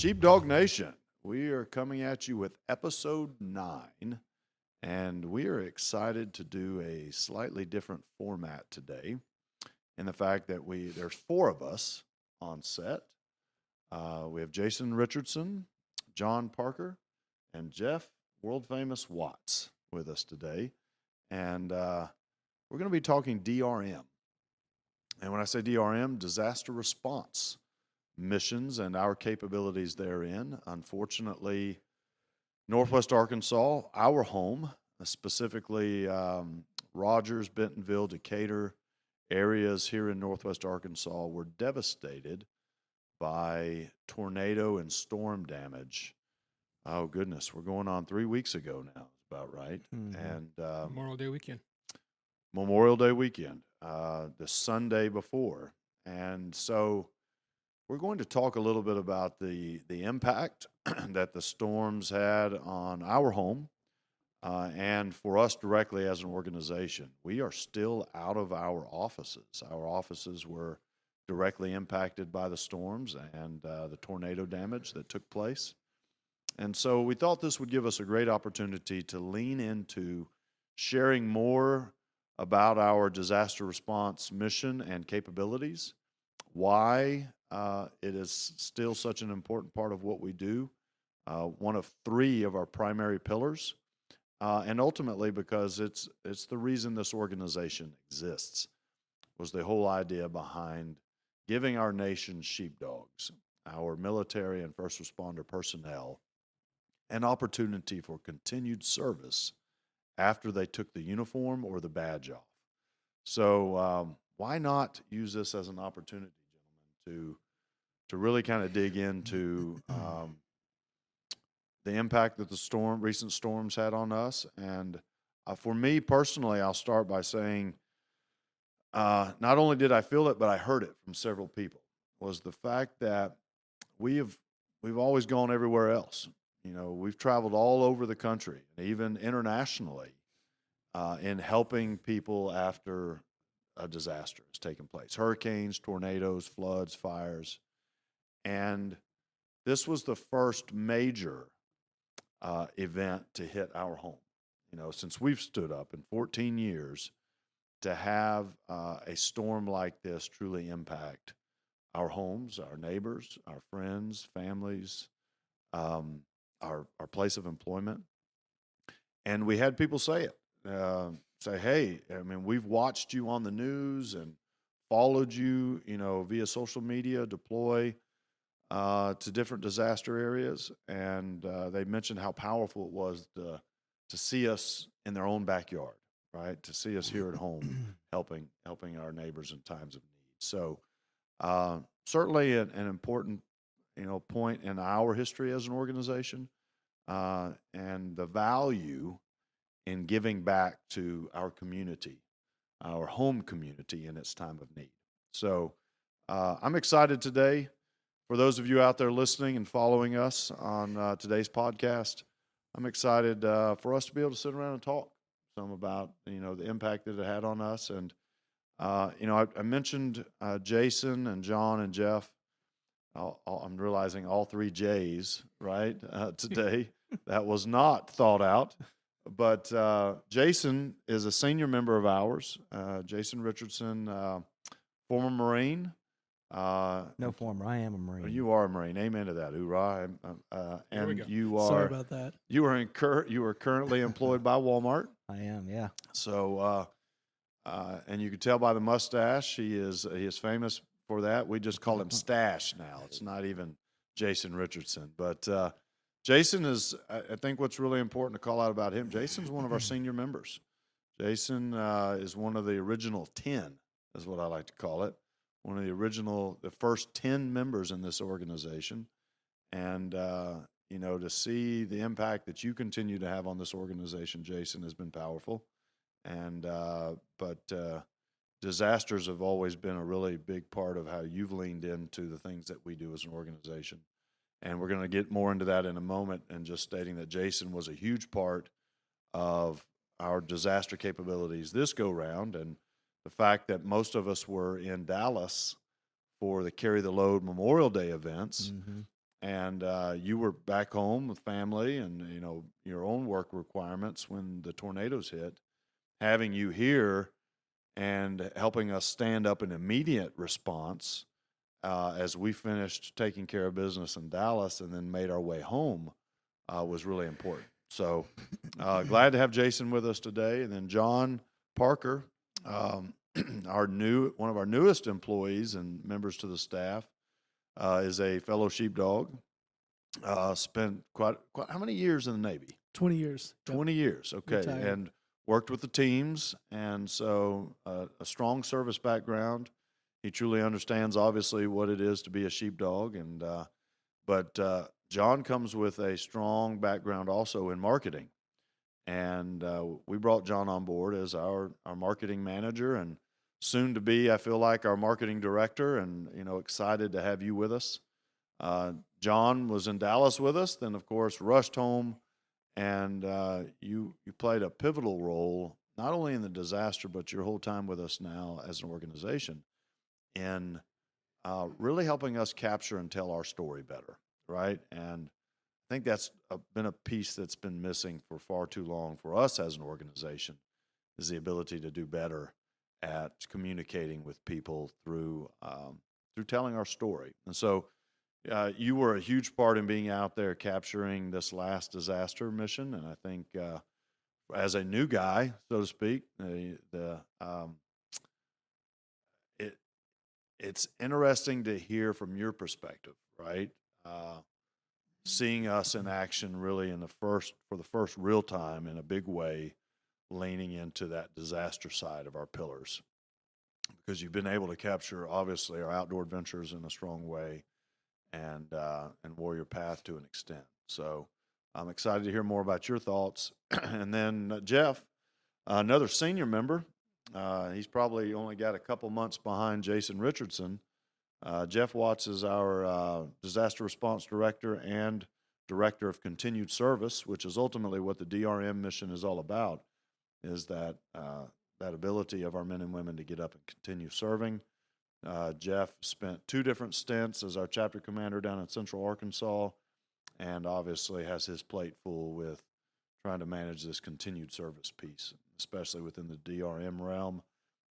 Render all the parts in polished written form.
Sheepdog Nation, we are coming at you with episode 9, and we are excited to do a slightly different format today in the fact that there's 4 of us on set. We have Jason Richardson, John Parker, and Jeff, world-famous Watts, with us today. And we're going to be talking DRM. And when I say DRM, disaster response missions and our capabilities therein. Unfortunately, Northwest Arkansas, our home, specifically Rogers, Bentonville, Decatur areas here in Northwest Arkansas were devastated by tornado and storm damage. Oh, goodness, we're going on 3 weeks ago now, is about right. Mm-hmm. And Memorial Day weekend. The Sunday before. And so we're going to talk a little bit about the impact that the storms had on our home and for us directly as an organization. We are still out of our offices. Our offices were directly impacted by the storms and the tornado damage that took place. And so we thought this would give us a great opportunity to lean into sharing more about our disaster response mission and capabilities, why it is still such an important part of what we do, one of 3 of our primary pillars, and ultimately because it's the reason this organization exists, was the whole idea behind giving our nation sheepdogs, our military and first responder personnel, an opportunity for continued service after they took the uniform or the badge off. So why not use this as an opportunity, gentlemen, to really kind of dig into the impact that the recent storms had on us. And for me personally, I'll start by saying not only did I feel it, but I heard it from several people, was the fact that we've always gone everywhere else. You know, we've traveled all over the country, even internationally, in helping people after a disaster has taken place. Hurricanes, tornadoes, floods, fires. And this was the first major event to hit our home. You know, since we've stood up in 14 years, to have a storm like this truly impact our homes, our neighbors, our friends, families, our place of employment. And we had people say it, say, hey, I mean, we've watched you on the news and followed you, you know, via social media, deploy to different disaster areas. And they mentioned how powerful it was to see us in their own backyard, right? To see us here at home helping our neighbors in times of need. So certainly an important, you know, point in our history as an organization, and the value in giving back to our community, our home community in its time of need. So I'm excited today. For those of you out there listening and following us on today's podcast, I'm excited for us to be able to sit around and talk some about, you know, the impact that it had on us. And, you know, I mentioned Jason and John and Jeff. I'm realizing all 3 J's, right, today. That was not thought out. But Jason is a senior member of ours. Jason Richardson, former Marine. No former. I am a Marine. You are a Marine. Amen to that. Hoorah. And you are. Sorry about that. You are currently employed by Walmart. I am, yeah. So, and you can tell by the mustache, he is famous for that. We just call him Stash now. It's not even Jason Richardson. But Jason is, I think what's really important to call out about him, Jason's one of our senior members. Jason is one of the original 10, is what I like to call it. One of the first 10 members in this organization. And, you know, to see the impact that you continue to have on this organization, Jason, has been powerful. And, but disasters have always been a really big part of how you've leaned into the things that we do as an organization. And we're going to get more into that in a moment, and just stating that Jason was a huge part of our disaster capabilities this go-round, and the fact that most of us were in Dallas for the Carry the Load Memorial Day events, and you were back home with family and, you know, your own work requirements when the tornadoes hit. Having you here and helping us stand up an immediate response as we finished taking care of business in Dallas and then made our way home was really important. So glad to have Jason with us today. And then John Parker, one of our newest employees and members to the staff, is a fellow sheepdog. Spent quite how many years in the Navy? 20 years. Yep. 20 years. Okay. Retired. And worked with the teams. And so a strong service background. He truly understands, obviously, what it is to be a sheepdog. And but John comes with a strong background also in marketing. And we brought John on board as our marketing manager and soon to be, I feel like, our marketing director, and, you know, excited to have you with us. John was in Dallas with us, then, of course, rushed home, and you played a pivotal role, not only in the disaster, but your whole time with us now as an organization in really helping us capture and tell our story better, right? And I think that's been a piece that's been missing for far too long for us as an organization, is the ability to do better at communicating with people through telling our story. And so you were a huge part in being out there capturing this last disaster mission. And I think as a new guy, so to speak, it's interesting to hear from your perspective, right? Seeing us in action really for the first real time in a big way, leaning into that disaster side of our pillars, because you've been able to capture, obviously, our outdoor adventures in a strong way, and Warrior Path to an extent. So I'm excited to hear more about your thoughts. And then Jeff, another senior member, he's probably only got a couple months behind Jason Richardson. Jeff Watts is our disaster response director and director of continued service, which is ultimately what the DRM mission is all about, is that ability of our men and women to get up and continue serving. Jeff spent 2 different stints as our chapter commander down in Central Arkansas, and obviously has his plate full with trying to manage this continued service piece, especially within the DRM realm.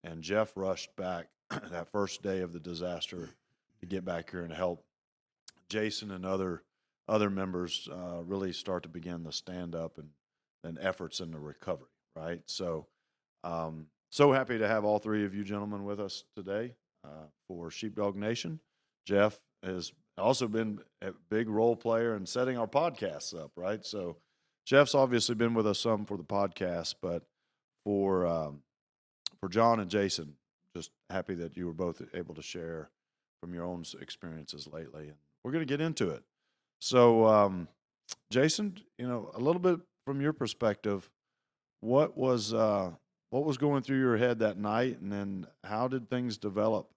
And Jeff rushed back that first day of the disaster to get back here and help Jason and other members really start to begin the stand-up and efforts in the recovery, right? So so happy to have all 3 of you gentlemen with us today for Sheepdog Nation. Jeff has also been a big role player in setting our podcasts up, right? So Jeff's obviously been with us some for the podcast, but for John and Jason, just happy that you were both able to share from your own experiences lately. And we're going to get into it. So, Jason, you know, a little bit from your perspective, what was going through your head that night, and then how did things develop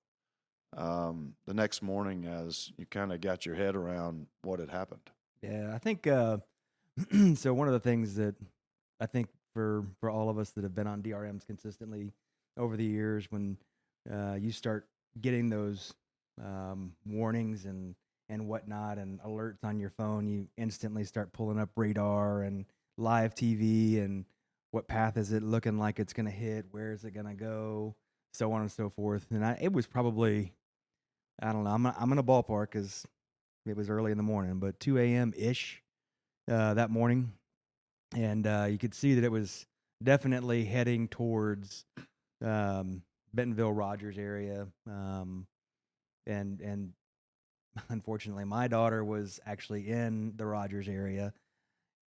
the next morning as you kind of got your head around what had happened? Yeah, I think so. One of the things that I think for all of us that have been on DRMs consistently over the years, when you start getting those warnings and whatnot and alerts on your phone, you instantly start pulling up radar and live TV and what path is it looking like it's going to hit, where is it going to go, so on and so forth. And it was probably, I don't know, I'm in a ballpark because it was early in the morning, but 2 a.m. ish that morning, and you could see that it was definitely heading towards Bentonville Rogers area, and unfortunately my daughter was actually in the Rogers area,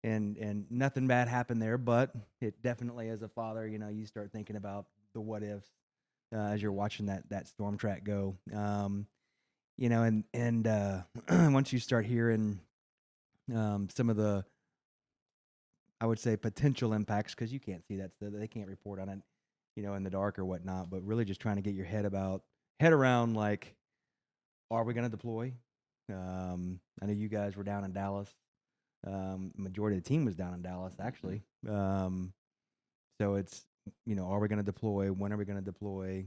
and nothing bad happened there, but it definitely, as a father, you know, you start thinking about the what ifs as you're watching that storm track go, you know, and once you start hearing some of the, I would say, potential impacts, because you can't see that, so they can't report on it, you know, in the dark or whatnot, but really just trying to get your head around, like, are we going to deploy? I know you guys were down in Dallas. Majority of the team was down in Dallas, actually. So it's, you know, are we going to deploy? When are we going to deploy?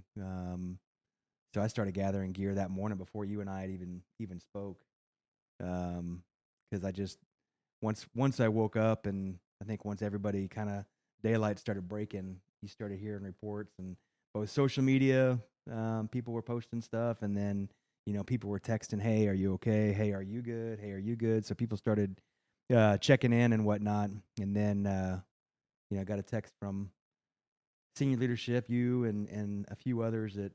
So I started gathering gear that morning before you and I had even spoke. Because I just once I woke up, and I think once everybody kind of daylight started breaking, you started hearing reports, and both social media, people were posting stuff, and then people were texting, "Hey, are you okay? Hey, are you good? Hey, are you good?" So people started checking in and whatnot, and then I got a text from senior leadership, you and a few others at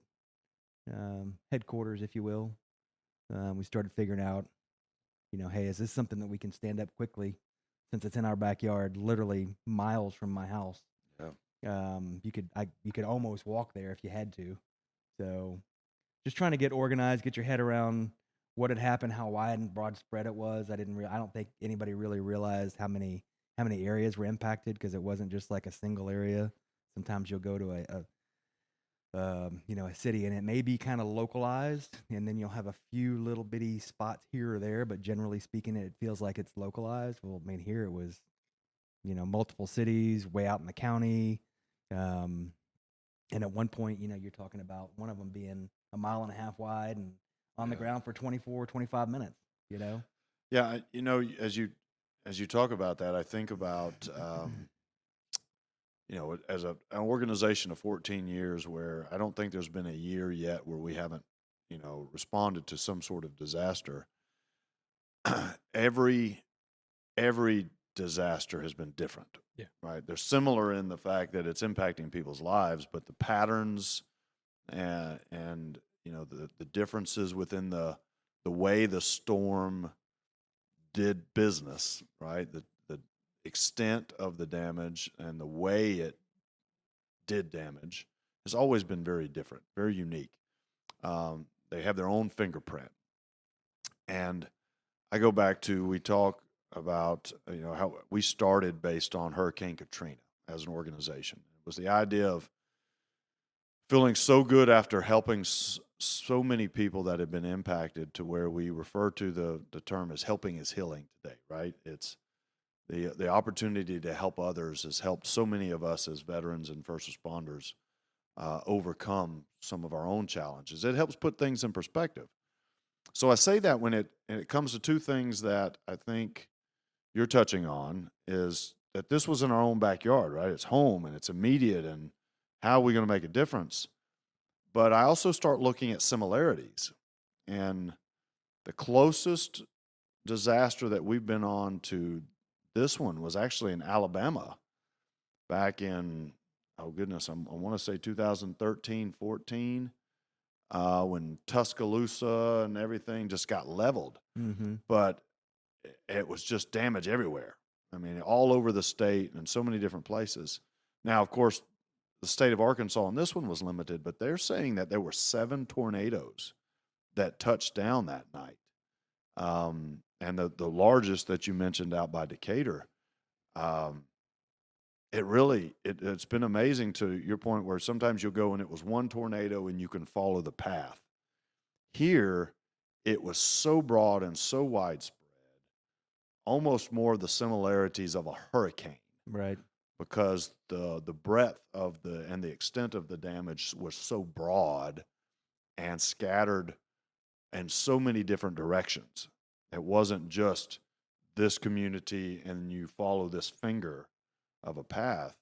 headquarters, if you will. We started figuring out, hey, is this something that we can stand up quickly, since it's in our backyard, literally miles from my house. Yeah. You could almost walk there if you had to. So just trying to get organized, get your head around what had happened, how wide and broad spread it was. I don't think anybody really realized how many areas were impacted, because it wasn't just like a single area. Sometimes you'll go to a city, and it may be kind of localized, and then you'll have a few little bitty spots here or there, but generally speaking, it feels like it's localized. Well, I mean, here it was, multiple cities way out in the county. Um, and at one point, you're talking about one of them being a mile and a half wide and on the Yeah. ground for 24, 25 minutes, Yeah. As you talk about that, I think about, as an organization of 14 years, where I don't think there's been a year yet where we haven't, responded to some sort of disaster. every every disaster has been different. Yeah. Right. They're similar in the fact that it's impacting people's lives, but the patterns and the differences within the way the storm did business, right? The extent of the damage and the way it did damage has always been very different, very unique. They have their own fingerprint. And I go back to, we talk about, how we started based on Hurricane Katrina as an organization. It was the idea of feeling so good after helping so many people that have been impacted, to where we refer to the term as helping is healing today, right? It's the opportunity to help others has helped so many of us as veterans and first responders overcome some of our own challenges. It helps put things in perspective. So I say that when it comes to two things that I think you're touching on, is that this was in our own backyard, right? It's home and it's immediate, and how are we going to make a difference? But I also start looking at similarities. And the closest disaster that we've been on to this one was actually in Alabama back in, oh goodness, I want to say 2013, 14, when Tuscaloosa and everything just got leveled. Mm-hmm. But it was just damage everywhere. I mean, all over the state and so many different places. Now, of course, the state of Arkansas on this one was limited, but they're saying that there were 7 tornadoes that touched down that night. And the largest that you mentioned out by Decatur, it's been amazing, to your point, where sometimes you'll go and it was one tornado and you can follow the path. Here, it was so broad and so widespread, almost more of the similarities of a hurricane. Right. Because the breadth of and the extent of the damage was so broad and scattered in so many different directions. It wasn't just this community and you follow this finger of a path.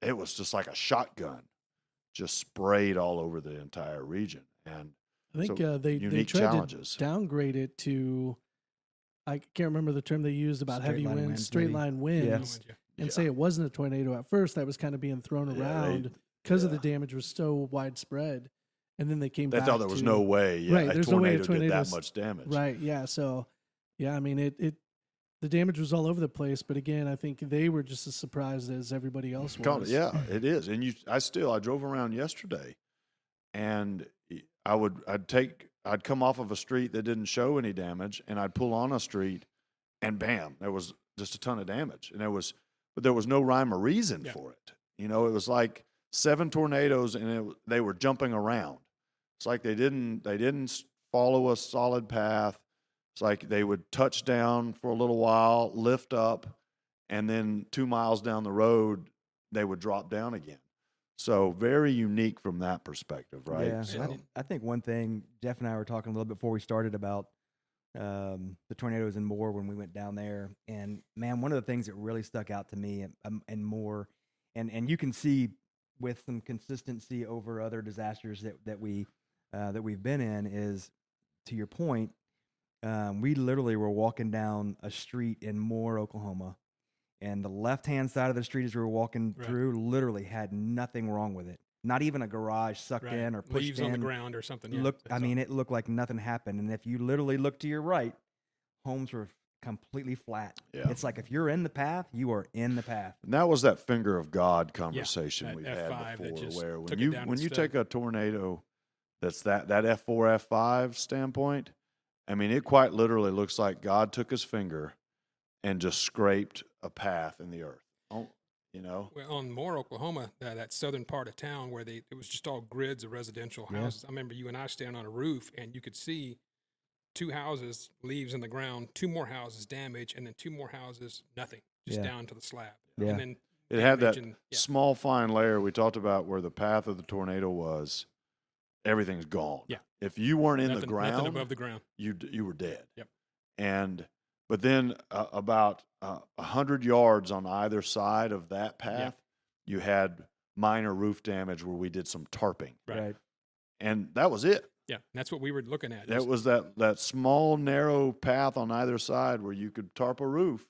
It was just like a shotgun, just sprayed all over the entire region. And I think so they unique tried challenges. to downgrade it to, I can't remember the term they used about Straight heavy line winds, winds, straight maybe. line Yeah. winds, and say it wasn't a tornado at first. That was kind of being thrown around because of the damage was so widespread. And then they came back. They thought there was no way, right, a there's no way a tornado did that tornado's- much damage. Right, yeah. So, yeah, I mean, the damage was all over the place. But again, I think they were just as surprised as everybody else was. Yeah, it is. And I drove around yesterday, and I'd come off of a street that didn't show any damage, and I'd pull on a street, and bam, there was just a ton of damage. And but there was no rhyme or reason for it. It was like 7 tornadoes, and they were jumping around. It's like they didn't follow a solid path. It's like they would touch down for a little while, lift up, and then 2 miles down the road, they would drop down again. So very unique from that perspective, right? Yeah. So, I think one thing, Jeff and I were talking a little bit before we started about the tornadoes in Moore when we went down there. And man, one of the things that really stuck out to me and Moore, and you can see with some consistency over other disasters that we've been in is, to your point, we literally were walking down a street in Moore, Oklahoma, and the left-hand side of the street as we were walking through literally had nothing wrong with it. Not even a garage sucked in or pushed leaves in. on the ground or something. Yeah, It looked like nothing happened. And if you literally look to your right, homes were completely flat. Yeah. It's like if you're in the path, you are in the path. And that was that finger of God conversation that we've F5 had that before, just where took when it you down when you instead. take a tornado that's that F4, F5 standpoint, I mean, it quite literally looks like God took his finger and just scraped a path in the earth. Oh, you know? Well, on Moore, Oklahoma, that southern part of town where it was just all grids of residential houses. I remember you and I standing on a roof, and you could see 2 houses, leaves in the ground, 2 more houses damaged, and then 2 more houses, nothing, just down to the slab. Yeah. And then It had that damage and- small fine layer we talked about where the path of the tornado was. Everything's gone. Yeah. If you weren't in the nothing ground, above the ground. you were dead. Yep. But then about 100 yards on either side of that path, you had minor roof damage where we did some tarping, Right. and that was it. Yeah, and that's what we were looking at. That was that small narrow path on either side where you could tarp a roof.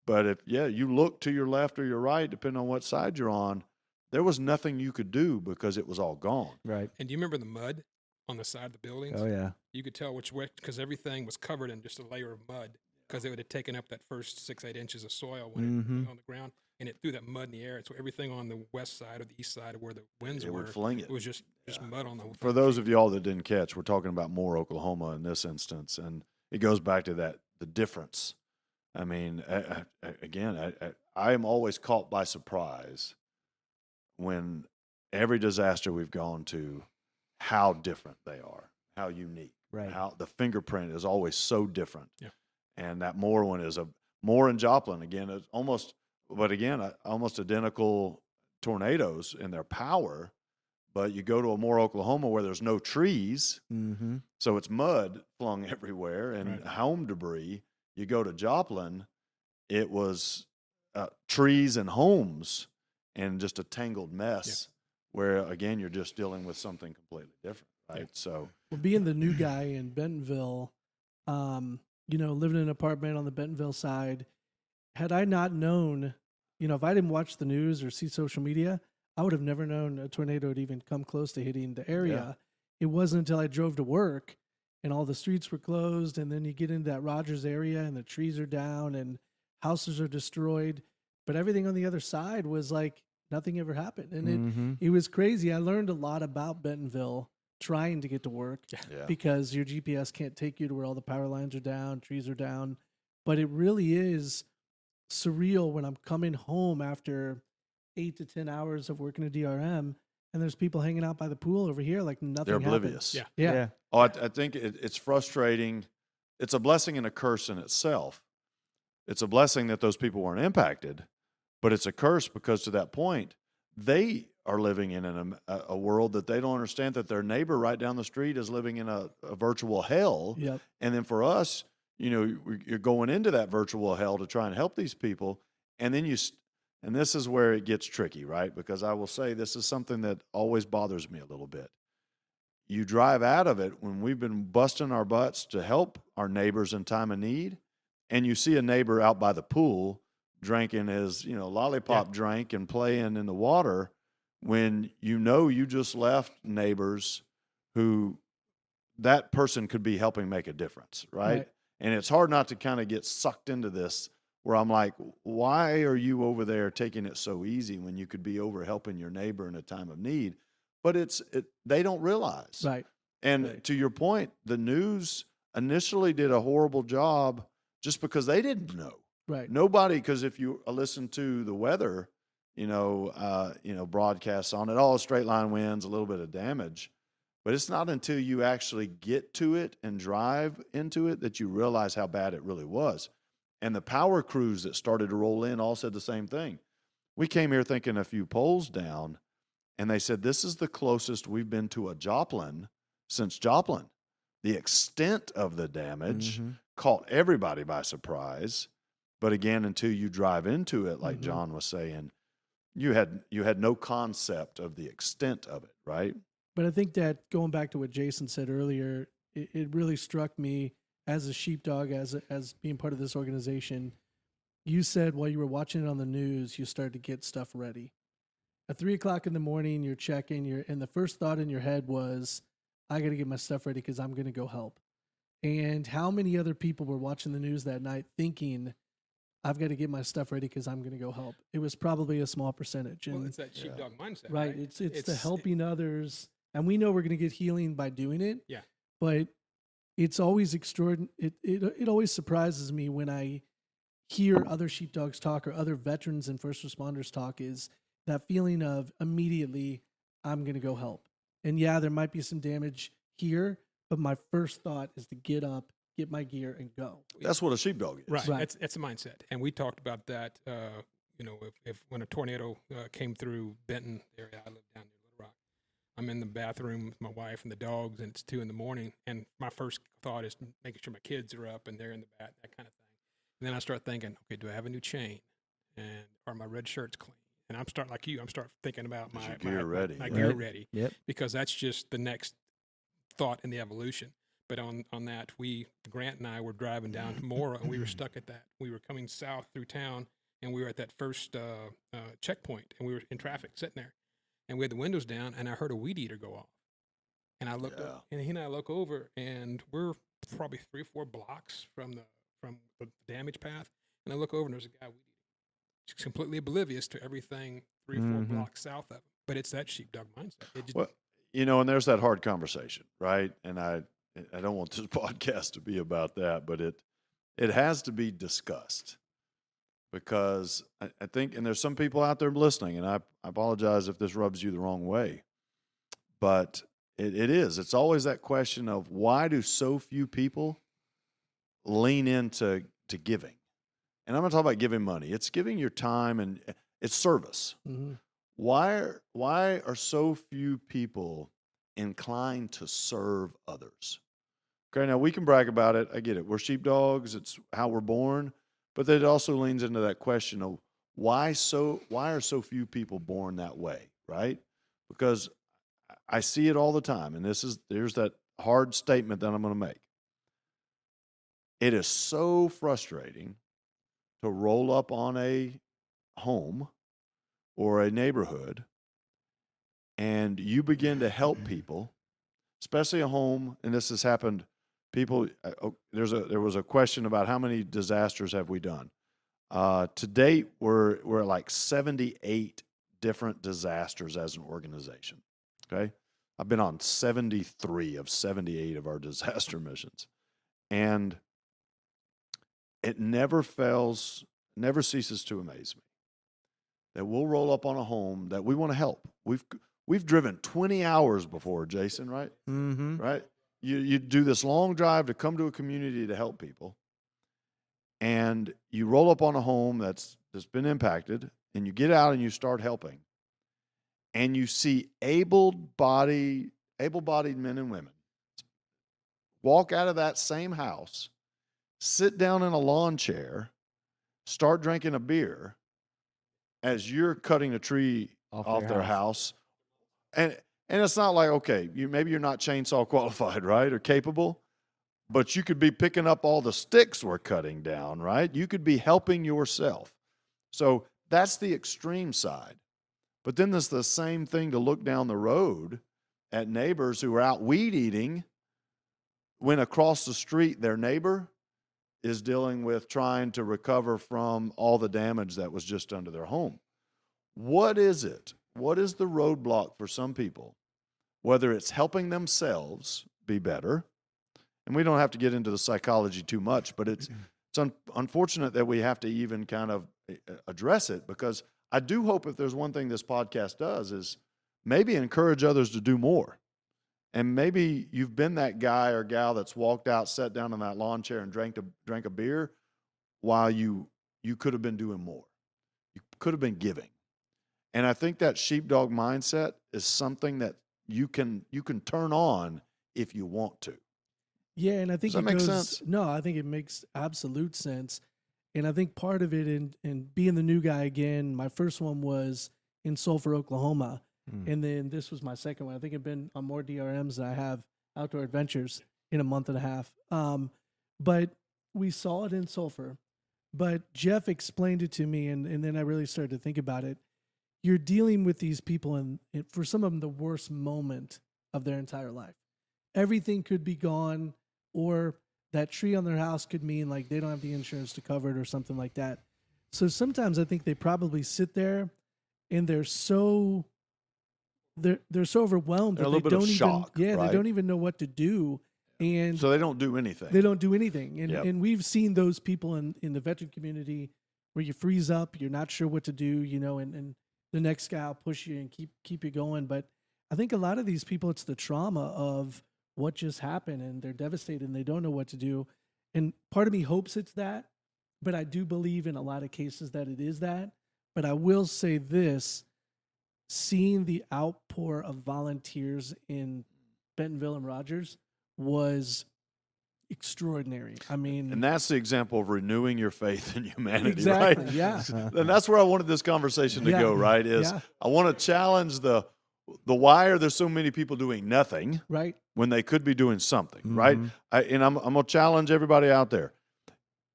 But if you look to your left or your right, depending on what side you're on, there was nothing you could do because it was all gone. Right. And do you remember the mud on the side of the buildings? Oh, yeah. You could tell which way, because everything was covered in just a layer of mud, because it would have taken up that first 6-8 inches of soil when it on the ground, and it threw that mud in the air. So everything on the west side or the east side of where the winds It were, would fling it. it was just mud on the whole For thing. those of y'all that didn't catch, we're talking about Moore, Oklahoma in this instance, and it goes back to the difference. I mean, I am always caught by surprise when every disaster we've gone to, how different they are, how unique, Right. how the fingerprint is always so different. Yeah. And that Moore one is Moore and Joplin again. It's almost identical tornadoes in their power. But you go to a Moore, Oklahoma, where there's no trees, Mm-hmm. so it's mud flung everywhere and Right. home debris. You go to Joplin, it was trees and homes and just a tangled mess where, again, you're just dealing with something completely different, right? Yeah. So, Well, being the new guy in Bentonville, living in an apartment on the Bentonville side, had I not known, if I didn't watch the news or see social media, I would have never known a tornado would even come close to hitting the area. It wasn't until I drove to work and all the streets were closed, and then you get into that Rogers area and the trees are down and houses are destroyed, but everything on the other side was like nothing ever happened. And it was crazy. I learned a lot about Bentonville trying to get to work yeah. because your GPS can't take you to where all the power lines are down, trees are down. But it really is surreal when I'm coming home after 8 to 10 hours of working a DRM and there's people hanging out by the pool over here like nothing They're happened. oblivious. Yeah. Oh, I think it's frustrating. It's a blessing and a curse in itself. It's a blessing that those people weren't impacted, but it's a curse because to that point, they are living in a world that they don't understand that their neighbor right down the street is living in a virtual hell. Yep. And then for us, you're going into that virtual hell to try and help these people. And then and this is where it gets tricky, right? Because I will say this is something that always bothers me a little bit. You drive out of it when we've been busting our butts to help our neighbors in time of need, and you see a neighbor out by the pool drinking his, lollipop drink and playing in the water when you just left neighbors who that person could be helping make a difference, right? And it's hard not to kind of get sucked into this where I'm like, why are you over there taking it so easy when you could be over helping your neighbor in a time of need? But they don't realize. Right. And to your point, the news initially did a horrible job just because they didn't know. Right. Nobody, because if you listen to the weather, broadcasts on it, all straight line winds, a little bit of damage. But it's not until you actually get to it and drive into it that you realize how bad it really was. And the power crews that started to roll in all said the same thing. We came here thinking a few poles down, and they said, this is the closest we've been to a Joplin since Joplin. the extent of the damage Mhm. caught everybody by surprise. But again, until you drive into it, like Mhm. John was saying, you had no concept of the extent of it, right? But I think that going back to what Jason said earlier, it really struck me as a sheepdog, as being part of this organization. You said while you were watching it on the news, you started to get stuff ready. At 3 o'clock in the morning, you're checking, and the first thought in your head was, I got to get my stuff ready because I'm going to go help. And how many other people were watching the news that night thinking, I've got to get my stuff ready because I'm going to go help? It was probably a small percentage. Well, And it's that sheepdog mindset, right, right? it's the helping others. And we know we're going to get healing by doing it. Yeah. But it's always extraordinary. It always surprises me when I hear other sheepdogs talk or other veterans and first responders talk, is that feeling of immediately, I'm going to go help. And yeah, there might be some damage here, but my first thought is to get up, get my gear, and go. That's what a sheepdog is. Right. Right. That's a mindset. And we talked about that, if when a tornado came through Benton area, I live down near Little Rock. I'm in the bathroom with my wife and the dogs, and it's 2 a.m. And my first thought is making sure my kids are up and they're in the bath, that kind of thing. And then I start thinking, okay, do I have a new chain? And are my red shirts clean? And I'm starting like you. I'm start thinking about Is my your gear ready? my Yeah. gear Right. ready, Yep. because that's just the next thought in the evolution. But on that, Grant and I were driving down to Mora, and we were stuck at that. We were coming south through town, and we were at that first checkpoint, and we were in traffic sitting there, and we had the windows down, and I heard a weed eater go off. And I looked up, and he and I look over, and we're probably 3 or 4 blocks from the damage path. And I look over, and there's a guy weed eating, just completely oblivious to everything 3 or 4 Mhm. blocks south of him. But it's that sheepdog mindset. It just, Well, and there's that hard conversation, right? And I don't want this podcast to be about that, but it has to be discussed, because I think, and there's some people out there listening, and I apologize if this rubs you the wrong way, but it's always that question of, why do so few people lean into giving? And I'm not talking about giving money. It's giving your time, and it's service. Mm-hmm. Why are so few people inclined to serve others? Okay, now we can brag about it. I get it. We're sheepdogs. It's how we're born. But it also leans into that question of, why are so few people born that way, right? Because I see it all the time, and there's that hard statement that I'm going to make. It is so frustrating to roll up on a home or a neighborhood, and you begin to help people, especially a home. And this has happened. People, there was a question about how many disasters have we done. To date, we're at like 78 different disasters as an organization. Okay, I've been on 73 of 78 of our disaster missions, and it never ceases to amaze me that we'll roll up on a home that we want to help. We've driven 20 hours before, Jason, right? Mm-hmm. Right? You do this long drive to come to a community to help people, and you roll up on a home that's been impacted, and you get out and you start helping, and you see able-bodied men and women walk out of that same house, sit down in a lawn chair, start drinking a beer as you're cutting a tree off their house. And it's not like, okay, maybe you're not chainsaw qualified, right, or capable, but you could be picking up all the sticks we're cutting down, right? You could be helping yourself. So that's the extreme side. But then there's the same thing to look down the road at neighbors who are out weed eating, when across the street their neighbor is dealing with trying to recover from all the damage that was just done to their home. What is it? What is the roadblock for some people? Whether it's helping themselves be better, and we don't have to get into the psychology too much, but it's unfortunate that we have to even kind of address it, because I do hope, if there's one thing this podcast does, is maybe encourage others to do more. And maybe you've been that guy or gal that's walked out, sat down in that lawn chair, and drank a beer, while you could have been doing more. You could have been giving. And I think that sheepdog mindset is something that you can turn on if you want to. Yeah, and I think Does that it make goes. sense? No, I think it makes absolute sense, and I think part of it in being the new guy again. My first one was in Sulphur, Oklahoma, and then this was my second one. I think I've been on more DRMs than I have outdoor adventures in a month and a half. But we saw it in Sulphur, but Jeff explained it to me, and then I really started to think about it. You're dealing with these people in for some of them the worst moment of their entire life. Everything could be gone, or that tree on their house could mean like they don't have the insurance to cover it or something like that. So sometimes I think they probably sit there and they're so overwhelmed They're that a they little bit of don't even shock, they right? don't even know what to do, and So they don't do anything. they don't do anything. And Yep. and we've seen those people in the veteran community where you freeze up, you're not sure what to do, and the next guy will push you and keep you going. But I think a lot of these people, it's the trauma of what just happened, and they're devastated and they don't know what to do. And part of me hopes it's that, but I do believe in a lot of cases that it is that. But I will say this, seeing the outpour of volunteers in Bentonville and Rogers was extraordinary. I mean, And that's the example of renewing your faith in humanity, exactly, right? yeah. And that's where I wanted this conversation to Yeah. go, right? Is Yeah. I want to challenge the why are there so many people doing nothing Right. when they could be doing something, right? Mhm. I'm going to challenge everybody out there.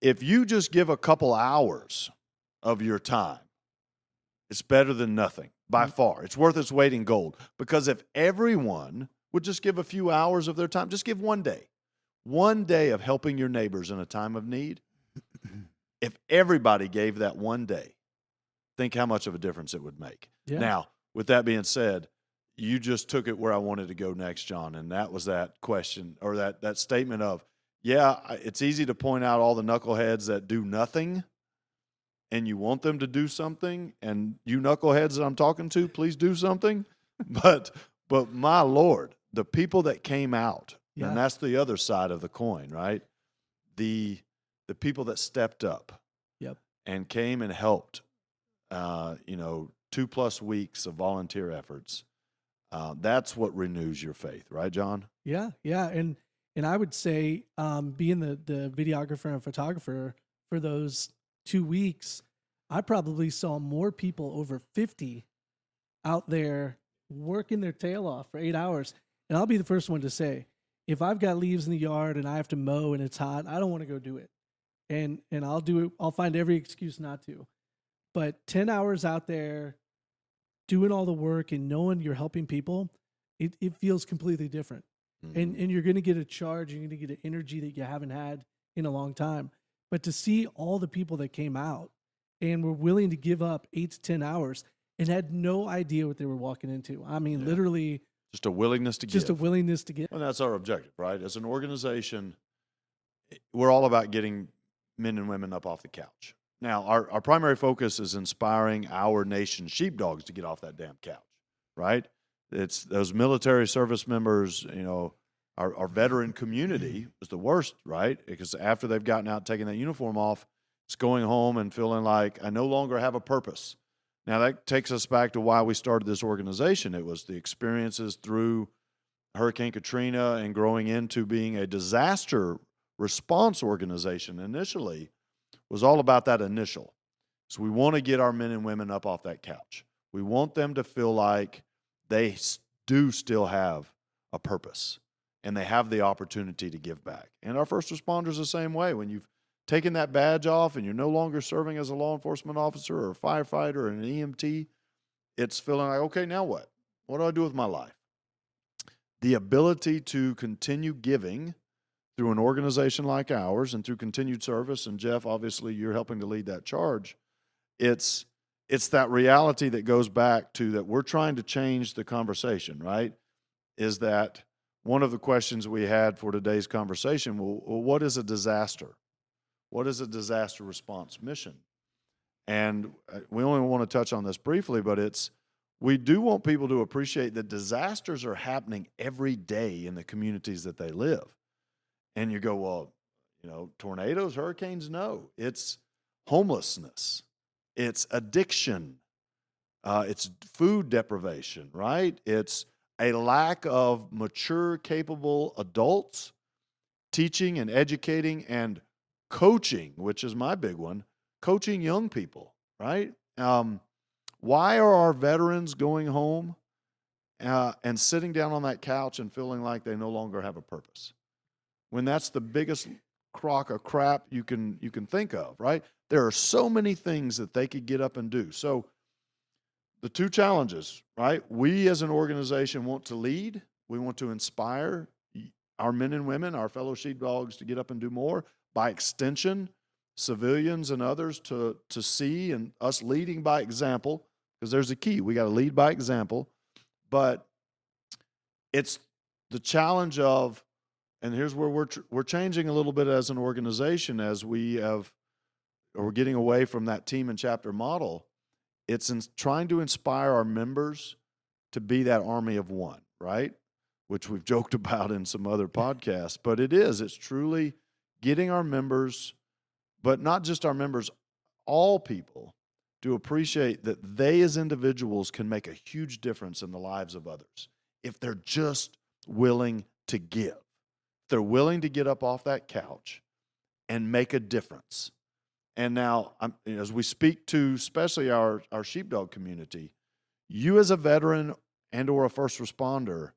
If you just give a couple hours of your time, it's better than nothing by far. It's worth its weight in gold. Because if everyone would just give a few hours of their time, just give one day of helping your neighbors in a time of need. If everybody gave that one day, think how much of a difference it would make. Yeah. Now, with that being said, you just took it where I wanted to go next, John, and that was that question or that statement of, yeah, it's easy to point out all the knuckleheads that do nothing, and you want them to do something, and you knuckleheads that I'm talking to, please do something. But my Lord, the people that came out, Yeah. and that's the other side of the coin, right? The people that stepped up, Yep. and came and helped, 2+ weeks of volunteer efforts. That's what renews your faith, right, John? Yeah, yeah, and I would say, being the videographer and photographer for those 2 weeks, I probably saw more people over 50 out there working their tail off for 8 hours. And I'll be the first one to say, if I've got leaves in the yard and I have to mow and it's hot, I don't want to go do it, and I'll do it. I'll find every excuse not to. But 10 hours out there doing all the work and knowing you're helping people, it feels completely different. Mm-hmm. And you're going to get a charge, you're going to get an energy that you haven't had in a long time. But to see all the people that came out and were willing to give up 8 to 10 hours and had no idea what they were walking into. I mean, Yeah. literally Just a willingness to just give. a willingness to give. And that's our objective, right? As an organization, we're all about getting men and women up off the couch. Now, our primary focus is inspiring our nation's sheepdogs to get off that damn couch, right? It's those military service members, our veteran community is the worst, right? Because after they've gotten out, taking that uniform off, it's going home and feeling like I no longer have a purpose. Now, that takes us back to why we started this organization. It was the experiences through Hurricane Katrina and growing into being a disaster response organization initially was all about that initial. So we want to get our men and women up off that couch. We want them to feel like they do still have a purpose and they have the opportunity to give back. And our first responders the same way. When you've taken that badge off and you're no longer serving as a law enforcement officer or a firefighter or an EMT, it's feeling like, okay, now what? What do I do with my life? The ability to continue giving through an organization like ours and through continued service, and Jeff, obviously you're helping to lead that charge, it's that reality that goes back to that we're trying to change the conversation, right? Is that one of the questions we had for today's conversation, well, what is a disaster? What is a disaster response mission? And we only want to touch on this briefly, but we do want people to appreciate that disasters are happening every day in the communities that they live. And you go, well, tornadoes, hurricanes? No, it's homelessness. It's addiction. It's food deprivation, right? It's a lack of mature, capable adults teaching and educating and coaching, which is my big one, coaching young people, right? Why are our veterans going home and sitting down on that couch and feeling like they no longer have a purpose? When that's the biggest crock of crap you can think of, right? There are so many things that they could get up and do. So the two challenges, right? We as an organization want to lead. We want to inspire our men and women, our fellow sheepdogs, to get up and do more. By extension, civilians and others to see, and us leading by example, because there's a key. We got to lead by example. But it's the challenge of, and here's where we're changing a little bit as an organization as we're getting away from that team and chapter model. It's in trying to inspire our members to be that army of one, right? Which we've joked about in some other podcasts, but it's truly getting our members, but not just our members, all people, to appreciate that they as individuals can make a huge difference in the lives of others if they're just willing to give. They're willing to get up off that couch and make a difference. And now, as we speak to especially our sheepdog community, you as a veteran and or a first responder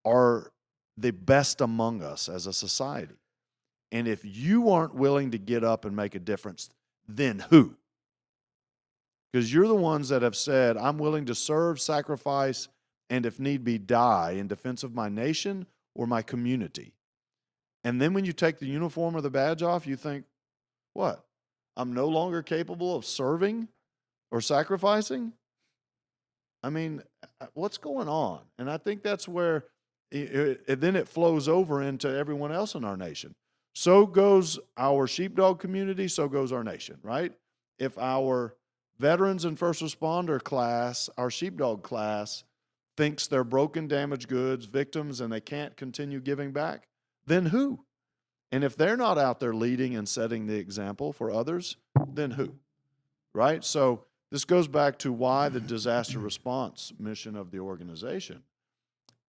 are the best among us as a society. And if you aren't willing to get up and make a difference, then who? Because you're the ones that have said, I'm willing to serve, sacrifice, and if need be, die in defense of my nation or my community. And then when you take the uniform or the badge off, you think, what? I'm no longer capable of serving or sacrificing? I mean, what's going on? And I think that's where then it flows over into everyone else in our nation. So goes our sheepdog community, so goes our nation, right? If our veterans and first responder class, our sheepdog class, thinks they're broken, damaged goods, victims, and they can't continue giving back, then who? And if they're not out there leading and setting the example for others, then who? Right? So this goes back to why the disaster response mission of the organization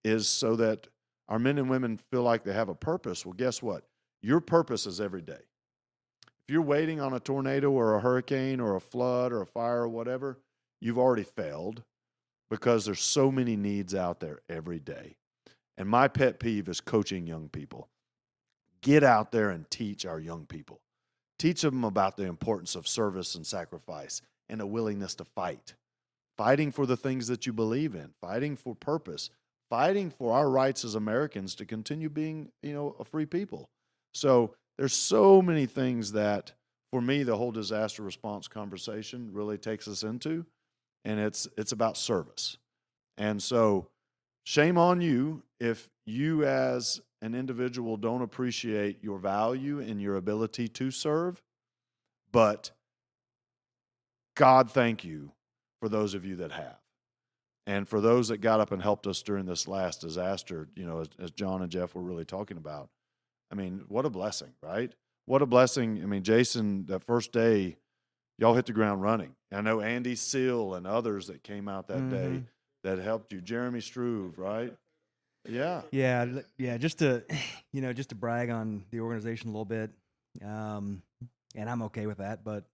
is so that our men and women feel like they have a purpose. Well, guess what? Your purpose is every day. If you're waiting on a tornado or a hurricane or a flood or a fire or whatever, you've already failed because there's so many needs out there every day. And my pet peeve is coaching young people. Get out there and teach our young people. Teach them about the importance of service and sacrifice and a willingness to fight. Fighting for the things that you believe in, fighting for purpose, fighting for our rights as Americans to continue being, a free people. So there's so many things that, for me, the whole disaster response conversation really takes us into, and it's about service. And so shame on you if you as an individual don't appreciate your value and your ability to serve, but God thank you for those of you that have. And for those that got up and helped us during this last disaster, as John and Jeff were really talking about, I mean, what a blessing, right? What a blessing. I mean, Jason, that first day, y'all hit the ground running. I know Andy Seal and others that came out that day that helped you. Jeremy Struve, right? Yeah. Yeah. Just to brag on the organization a little bit, and I'm okay with that. But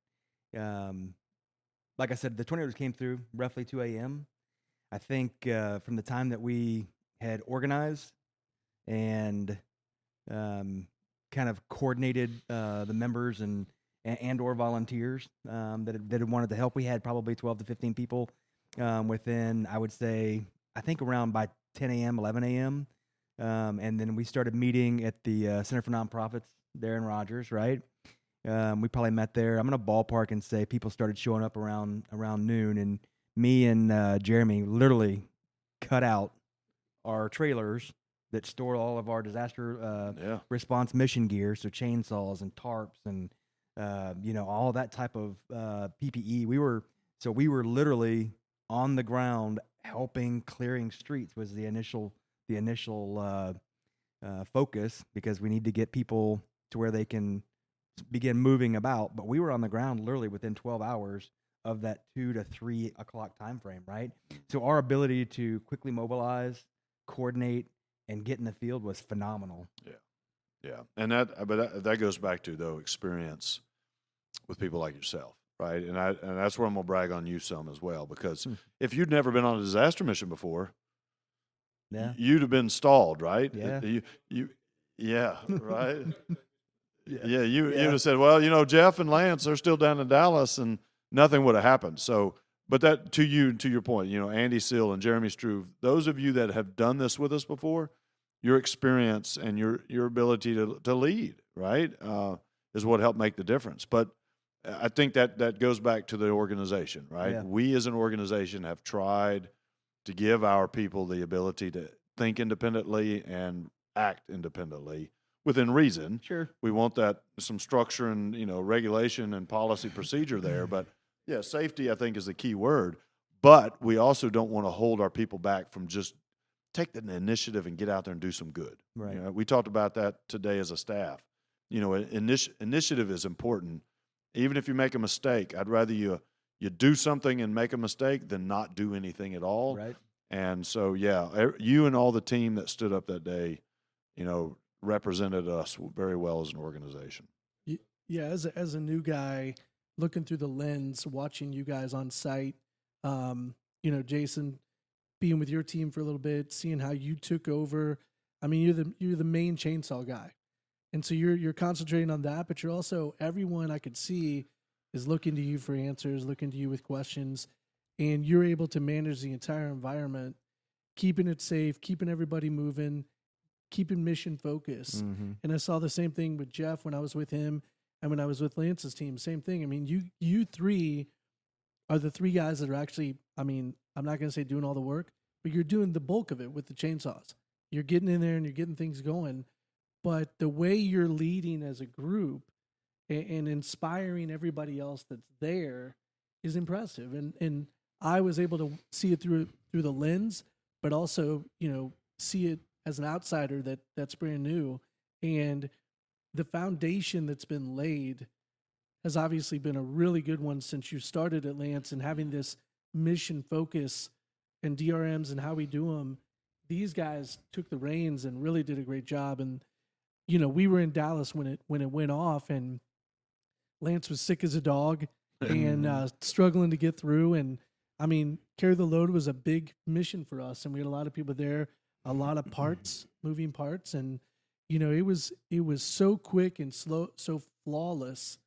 like I said, the tornadoes came through roughly 2 a.m. I think from the time that we had organized and kind of coordinated the members and or volunteers that had wanted to help, we had probably 12 to 15 people within, I would say, I think around by 10 a.m., 11 a.m. And then we started meeting at the Center for Nonprofits there in Rogers, right? We probably met there. I'm going to ballpark and say people started showing up around noon, and me and Jeremy literally cut out our trailers that store all of our disaster response mission gear, so chainsaws and tarps and all that type of PPE. We were literally on the ground helping clearing streets was the initial focus, because we need to get people to where they can begin moving about. But we were on the ground literally within 12 hours of that 2 to 3 o'clock time frame, right? So our ability to quickly mobilize, coordinate, and get in the field was phenomenal. Yeah, and that goes back to, though, experience with people like yourself, right? And that's where I'm gonna brag on you some as well, because Hmm. if you'd never been on a disaster mission before, Yeah. you'd have been stalled, right? Yeah. Yeah, right. Yeah. Yeah, you'd Yeah. have said, well, Jeff and Lance, they're still down in Dallas, and nothing would have happened. So, but that to your point, Andy Seal and Jeremy Struve, those of you that have done this with us before, your experience and your ability to lead, right, is what helped make the difference. But I think that goes back to the organization, right? Yeah. We as an organization have tried to give our people the ability to think independently and act independently within reason. Sure. We want that some structure and regulation and policy procedure there, but yeah, safety I think is the key word. But we also don't want to hold our people back from just take the initiative and get out there and do some good. Right. We talked about that today as a staff. Initiative is important. Even if you make a mistake, I'd rather you do something and make a mistake than not do anything at all. Right. And so, yeah, you and all the team that stood up that day, represented us very well as an organization. Yeah, as a new guy looking through the lens, watching you guys on site, Jason, being with your team for a little bit, seeing how you took over. I mean, you're the main chainsaw guy, and so you're concentrating on that, but you're also, everyone I could see is looking to you for answers, looking to you with questions, and you're able to manage the entire environment, keeping it safe, keeping everybody moving, keeping mission focus. Mm-hmm. And I saw the same thing with Jeff when I was with him and when I was with Lance's team. Same thing. I mean, you three are the three guys that are actually, I mean, I'm not going to say doing all the work, but you're doing the bulk of it with the chainsaws. You're getting in there and you're getting things going. But the way you're leading as a group and inspiring everybody else that's there is impressive. And I was able to see it through the lens, but also, see it as an outsider that's brand new. And the foundation that's been laid has obviously been a really good one since you started at Lance, and having this mission focus and DRMs and how we do them. These guys took the reins and really did a great job. And, we were in Dallas when it went off, and Lance was sick as a dog and struggling to get through. And I mean, carry the load was a big mission for us, and we had a lot of people there, a lot of parts, moving parts, and it was so quick and slow, so flawless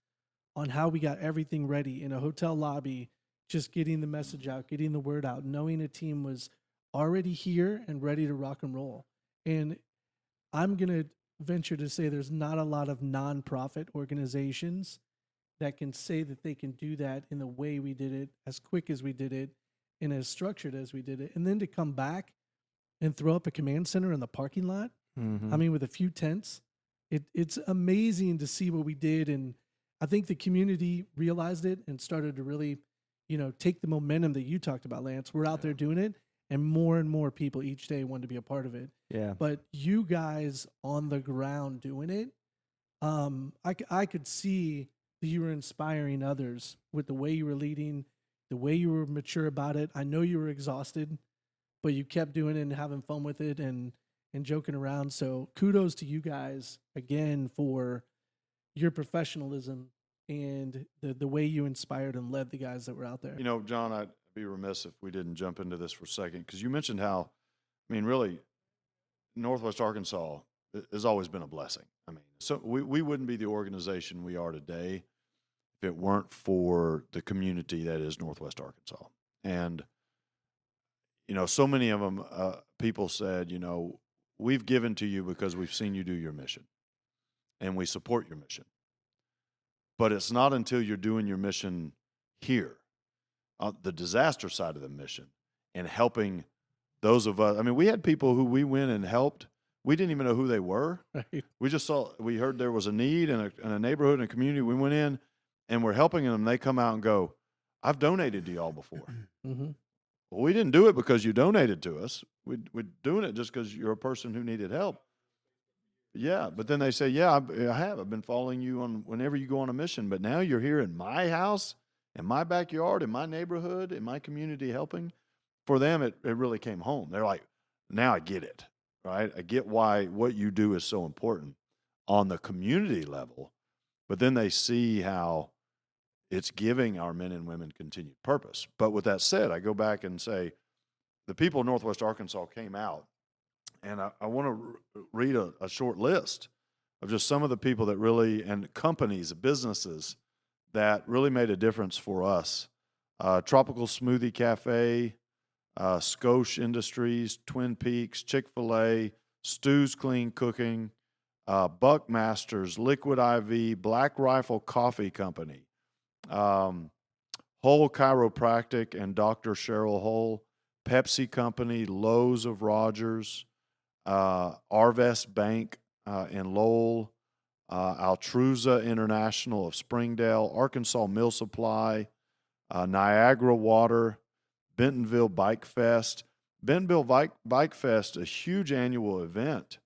on how we got everything ready in a hotel lobby, just getting the message out, getting the word out, knowing a team was already here and ready to rock and roll. And I'm gonna venture to say there's not a lot of nonprofit organizations that can say that they can do that in the way we did it, as quick as we did it, and as structured as we did it. And then to come back and throw up a command center in the parking lot, Mm-hmm. I mean, with a few tents, it's amazing to see what we did. And I think the community realized it and started to really, take the momentum that you talked about, Lance. We're out there doing it, and more people each day wanted to be a part of it. Yeah. But you guys on the ground doing it, I could see that you were inspiring others with the way you were leading, the way you were mature about it. I know you were exhausted, but you kept doing it and having fun with it and joking around. So kudos to you guys again for your professionalism and the way you inspired and led the guys that were out there. John, I'd be remiss if we didn't jump into this for a second, because you mentioned how, really, Northwest Arkansas has always been a blessing. So we wouldn't be the organization we are today if it weren't for the community that is Northwest Arkansas. And, so many of them, people said, we've given to you because we've seen you do your mission, and we support your mission. But it's not until you're doing your mission here, the disaster side of the mission, and helping those of us. We had people who we went and helped. We didn't even know who they were. Right. We heard there was a need in a neighborhood and a community. We went in and we're helping them. They come out and go, I've donated to y'all before. Mm-hmm. Well, we didn't do it because you donated to us. We're doing it just because you're a person who needed help. Yeah, but then they say, yeah, I have. I've been following you on whenever you go on a mission, but now you're here in my house, in my backyard, in my neighborhood, in my community helping. For them, it really came home. They're like, now I get it, right? I get why what you do is so important. on the community level, but then they see how it's giving our men and women continued purpose. But with that said, I go back and say the people of Northwest Arkansas came out, and I want to read a short list of just some of the people that really, and companies, businesses that really made a difference for us. Tropical Smoothie Cafe, Scotia Industries, Twin Peaks, Chick-fil-A, Stu's Clean Cooking, Buckmasters, Liquid IV, Black Rifle Coffee Company, Whole Chiropractic and Dr. Cheryl Hull, Pepsi Company, Lowe's of Rogers, Arvest Bank in Lowell, Altruza International of Springdale, Arkansas Mill Supply, Niagara Water, Bentonville Bike Fest. Bentonville Bike Fest, a huge annual event,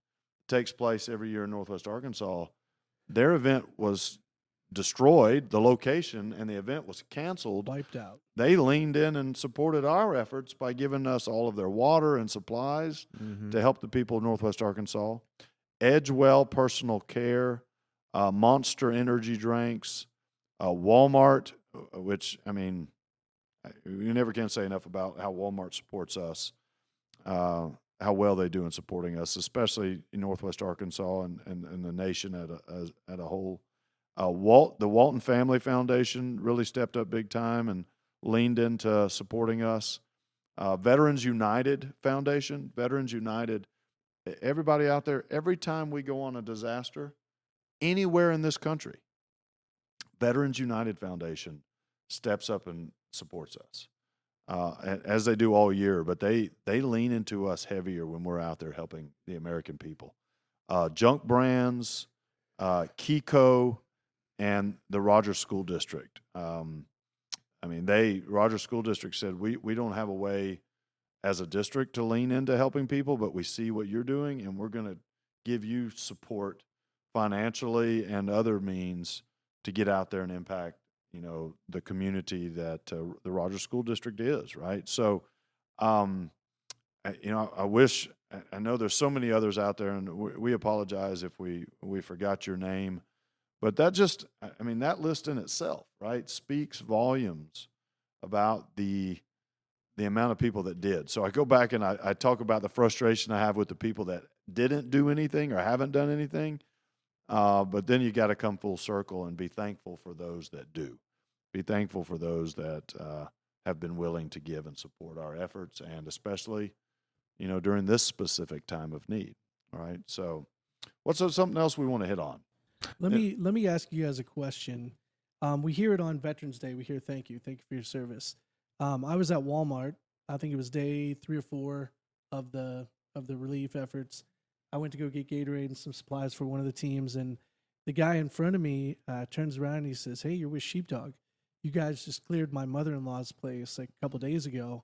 takes place every year in Northwest Arkansas. Their event was destroyed, the location, and the event was canceled. Wiped out. They leaned in and supported our efforts by giving us all of their water and supplies to help the people of Northwest Arkansas. Edgewell Personal Care, Monster Energy Drinks, Walmart, which, I mean, you never can say enough about how Walmart supports us, how well they do in supporting us, especially in Northwest Arkansas and the nation at a whole. The Walton Family Foundation really stepped up big time and leaned into supporting us. Veterans United Foundation, Veterans United, everybody out there, every time we go on a disaster, anywhere in this country, Veterans United Foundation steps up and supports us, as they do all year, but they lean into us heavier when we're out there helping the American people. Junk Brands, Kiko, and the Rogers School District. Rogers School District said, we don't have a way as a district to lean into helping people, but we see what you're doing, and we're going to give you support financially and other means to get out there and impact, the community that the Rogers School District is, right? So, I wish, I know there's so many others out there, and we apologize if we forgot your name. But that that list in itself, right, speaks volumes about the amount of people that did. So I go back and I talk about the frustration I have with the people that didn't do anything or haven't done anything. But then you got to come full circle and be thankful for those that do. Be thankful for those that have been willing to give and support our efforts, and especially, during this specific time of need. All right. So what's something else we want to hit on? Let me ask you guys a question. We hear it on Veterans Day. We hear thank you for your service. I was at Walmart. I think it was day 3 or 4 of the relief efforts. I went to go get Gatorade and some supplies for one of the teams, and the guy in front of me turns around and he says, "Hey, you're with Sheepdog. You guys just cleared my mother-in-law's place like a couple days ago.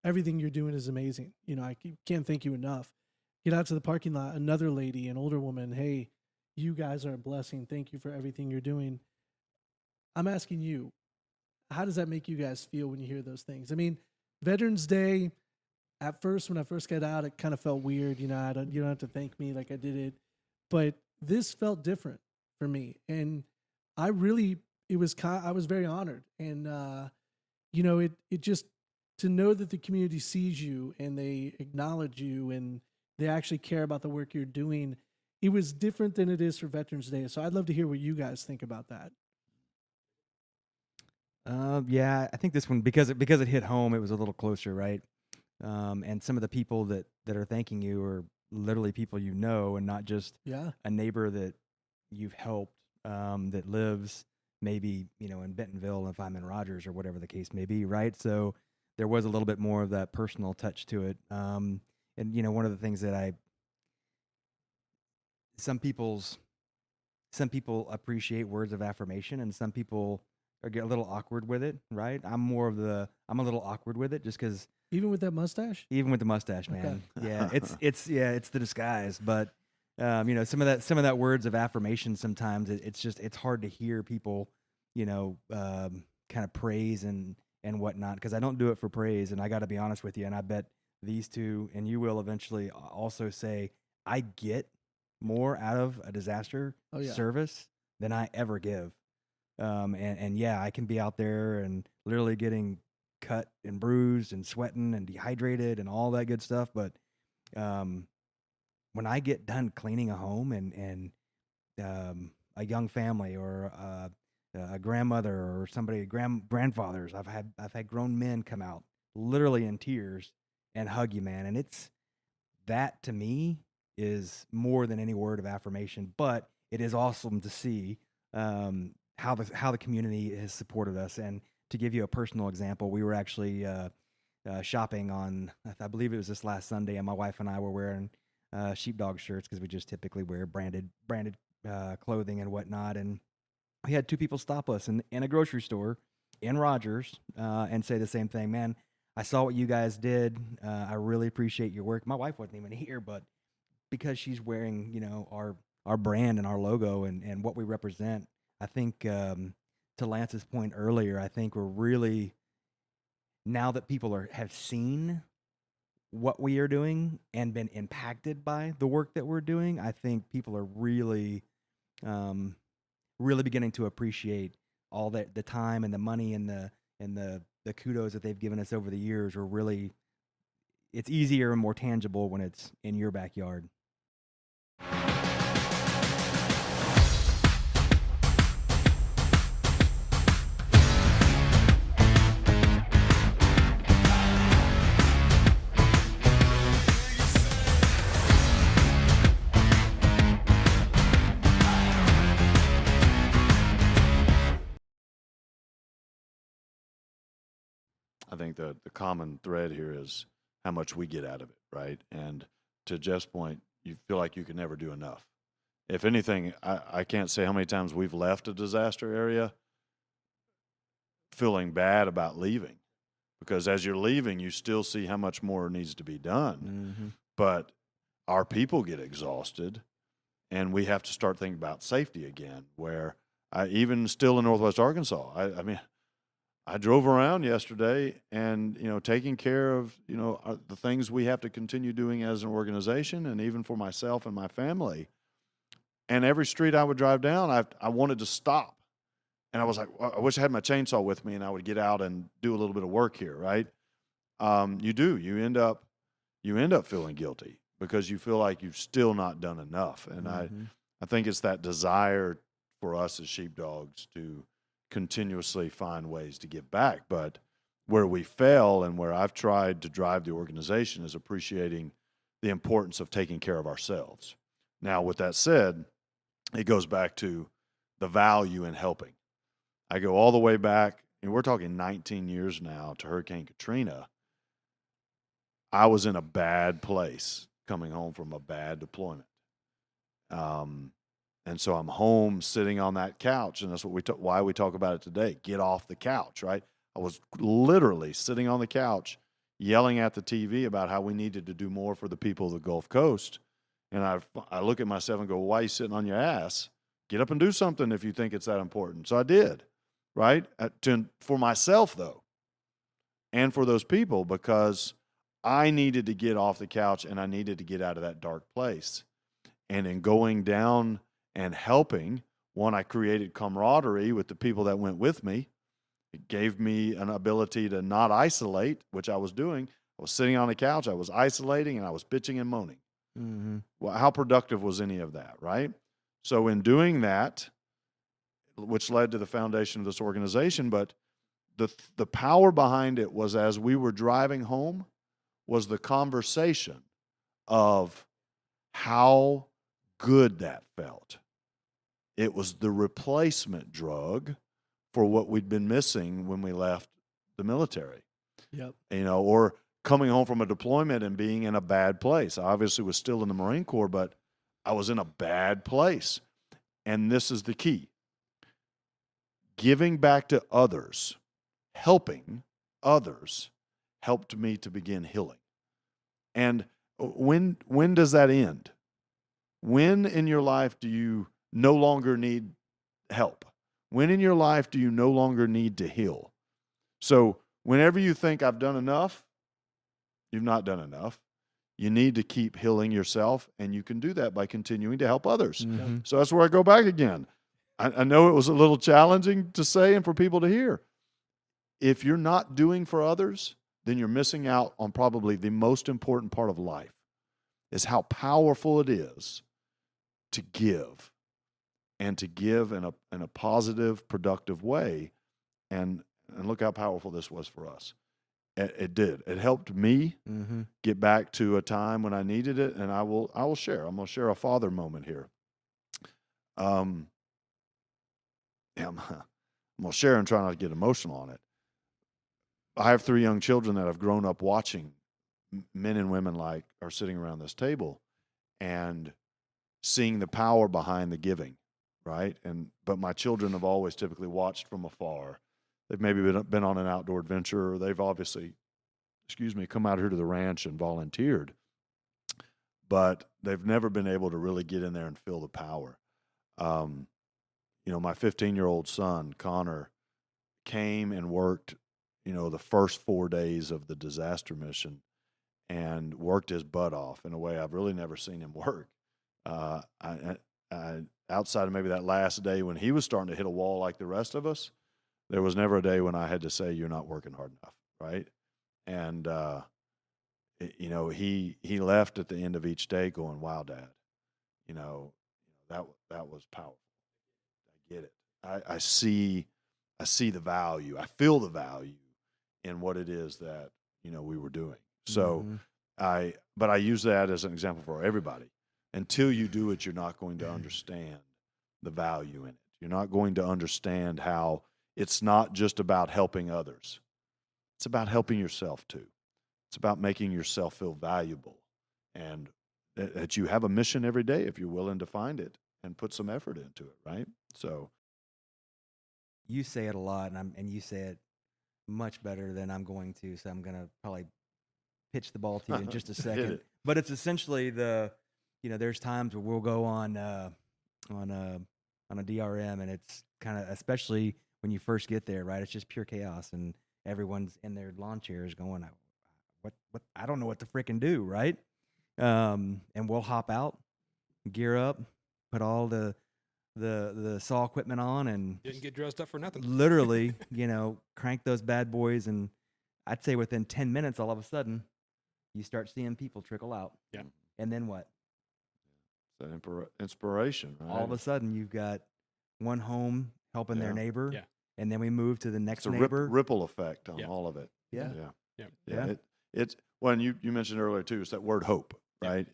Everything you're doing is amazing. I can't thank you enough." Get out to the parking lot. Another lady, an older woman, "Hey, you guys are a blessing. Thank you for everything you're doing." I'm asking you, how does that make you guys feel when you hear those things? I mean, Veterans Day, at first, when I first got out, it kind of felt weird. You don't have to thank me like I did it. But this felt different for me. And I was very honored. And, it just, to know that the community sees you and they acknowledge you and they actually care about the work you're doing, it was different than it is for Veterans Day. So I'd love to hear what you guys think about that. Yeah, I think this one, because it hit home, it was a little closer, right? And some of the people that are thanking you are literally people and not just a neighbor that you've helped, that lives maybe, in Bentonville if I'm in Rogers or whatever the case may be, right? So there was a little bit more of that personal touch to it. And, one of the things that some people appreciate words of affirmation, and some people get a little awkward with it, right? I'm a little awkward with it just because. Even with that mustache? Even with the mustache, man. Okay. Yeah, it's the disguise. But some of that words of affirmation, sometimes it's hard to hear people, kind of praise and whatnot, because I don't do it for praise, and I got to be honest with you, and I bet these two and you will eventually also say, I get more out of a disaster Oh yeah. service than I ever give. And yeah, I can be out there and literally getting cut and bruised and sweating and dehydrated and all that good stuff. But um, when I get done cleaning a home and a young family or a grandmother or somebody, grandfathers, I've had grown men come out literally in tears and hug you, man. And it's that to me is more than any word of affirmation. But it is awesome to see how the community has supported us. And to give you a personal example, we were actually shopping on, I believe it was this last Sunday, and my wife and I were wearing sheepdog shirts because we just typically wear branded clothing and whatnot. And we had two people stop us in a grocery store in Rogers and say the same thing. Man, I saw what you guys did. I really appreciate your work. My wife wasn't even here, but because she's wearing, our brand and our logo and what we represent, I think to Lance's point earlier, I think we're really, now that people have seen what we are doing and been impacted by the work that we're doing, I think people are really, really beginning to appreciate all that the time and the money and the kudos that they've given us over the years. Are really, it's easier and more tangible when it's in your backyard. I think the common thread here is how much we get out of it, right? And to Jeff's point, you feel like you can never do enough. If anything, I can't say how many times we've left a disaster area feeling bad about leaving, because as you're leaving, you still see how much more needs to be done. Mm-hmm. But our people get exhausted, and we have to start thinking about safety again, where even still in Northwest Arkansas, I mean, I drove around yesterday and, taking care of, the things we have to continue doing as an organization and even for myself and my family. And every street I would drive down, I wanted to stop. And I was like, I wish I had my chainsaw with me and I would get out and do a little bit of work here, right? You end up feeling guilty because you feel like you've still not done enough. And Mm-hmm. I think it's that desire for us as sheepdogs to continuously find ways to give back. But where we fail and where I've tried to drive the organization is appreciating the importance of taking care of ourselves. Now, with that said, it goes back to the value in helping. I go all the way back, and we're talking 19 years now, to Hurricane Katrina. I was in a bad place coming home from a bad deployment. And so I'm home sitting on that couch, and that's what why we talk about it today. Get off the couch, right? I was literally sitting on the couch yelling at the TV about how we needed to do more for the people of the Gulf Coast. And I look at myself and go, why are you sitting on your ass? Get up and do something if you think it's that important. So I did, right? For myself, though, and for those people, because I needed to get off the couch and I needed to get out of that dark place. And in going down and helping, one, I created camaraderie with the people that went with me. It gave me an ability to not isolate, which I was doing. I was sitting on the couch, I was isolating, and I was bitching and moaning. Mm-hmm. Well, how productive was any of that, right? So in doing that, which led to the foundation of this organization, but the power behind it was, as we were driving home, was the conversation of how good that felt. It was the replacement drug for what we'd been missing when we left the military. Yep. Or coming home from a deployment and being in a bad place. I obviously was still in the Marine Corps, but I was in a bad place. And this is the key. Giving back to others, helping others, helped me to begin healing. And when does that end? When in your life do you no longer need help? When in your life do you no longer need to heal? So whenever you think I've done enough, you've not done enough. You need to keep healing yourself, and you can do that by continuing to help others. Mhm. So that's where I go back again. I know it was a little challenging to say and for people to hear. If you're not doing for others, then you're missing out on probably the most important part of life, is how powerful it is to give, and to give in a positive, productive way. And look how powerful this was for us. It did. It helped me Mhm. get back to a time when I needed it, and I will share. I'm going to share a father moment here. Yeah, I'm going to share and try not to get emotional on it. I have 3 young children that have grown up watching men and women like are sitting around this table and seeing the power behind the giving, right? But my children have always typically watched from afar. They've maybe been on an outdoor adventure, or they've obviously, come out here to the ranch and volunteered, but they've never been able to really get in there and feel the power. My 15-year-old son, Connor, came and worked, the first 4 days of the disaster mission, and worked his butt off in a way I've really never seen him work. Outside of maybe that last day when he was starting to hit a wall like the rest of us, there was never a day when I had to say, "You're not working hard enough," right? And he left at the end of each day going, "Wow, Dad, you know, that was powerful. I get it. I see the value. I feel the value in what it is that we were doing." So Mhm. but I use that as an example for everybody. Until you do it, you're not going to understand the value in it. You're not going to understand how it's not just about helping others. It's about helping yourself too. It's about making yourself feel valuable, and that you have a mission every day if you're willing to find it and put some effort into it, right? So, You say it a lot, and you say it much better than I'm going to. So I'm gonna probably pitch the ball to you in just a hit second. it. But it's essentially there's times where we'll go on on a on a DRM, and it's kind of, especially when you first get there, right? It's just pure chaos, and everyone's in their lawn chairs going, what? I don't know what to freaking do, right? And we'll hop out, gear up, put all the saw equipment on, and Didn't get dressed up for nothing. literally, crank those bad boys. And I'd say within 10 minutes, all of a sudden, you start seeing people trickle out. Yeah. And then what? It's an inspiration, right? All of a sudden, you've got one home helping their Yeah. neighbor. Yeah. And then we move to the It's next a neighbor. ripple effect on Yeah. all of it. Yeah. Yeah. Yeah. Yeah. Yeah. It's when you mentioned earlier too, it's that word hope, Yeah. right?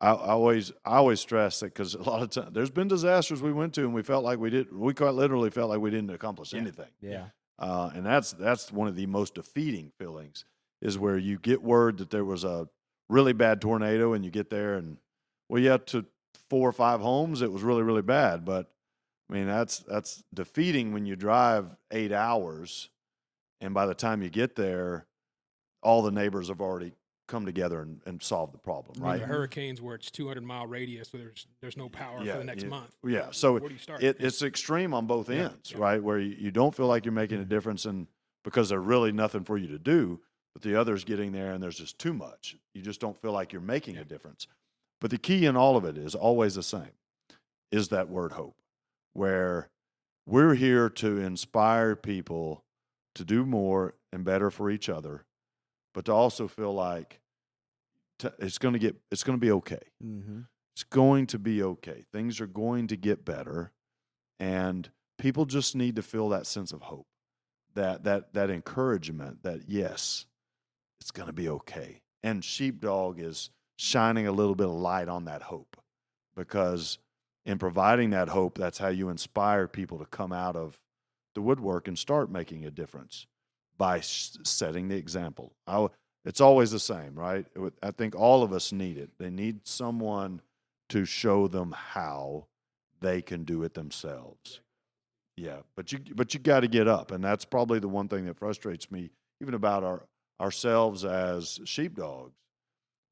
I always stress that, because a lot of times there's been disasters we went to and we quite literally felt like we didn't accomplish Yeah. anything. Yeah. And that's one of the most defeating feelings, is where you get word that there was a really bad tornado and you get there and, well, yeah, to 4 or 5 homes, it was really, really bad. But I mean, that's defeating when you drive 8 hours and by the time you get there, all the neighbors have already come together and solved the problem, I mean, right? the hurricanes where it's 200-mile radius, so there's no power for the next month. Yeah, so Where do you start? it's extreme on both Yeah, ends, yeah. right? Where you don't feel like you're making a difference, and because there's really nothing for you to do, but the other's getting there and there's just too much. You just don't feel like you're making a difference. But the key in all of it is always the same, is that word hope, where we're here to inspire people to do more and better for each other, but to also feel like it's going to be okay. Mm-hmm. It's going to be okay. Things are going to get better, and people just need to feel that sense of hope, that encouragement that yes, it's going to be okay. And Sheepdog is shining a little bit of light on that hope, because in providing that hope, that's how you inspire people to come out of the woodwork and start making a difference by setting the example. It's always the same, right? I think all of us need it. They need someone to show them how they can do it themselves. Yeah, but you got to get up, and that's probably the one thing that frustrates me, even about ourselves as sheepdogs,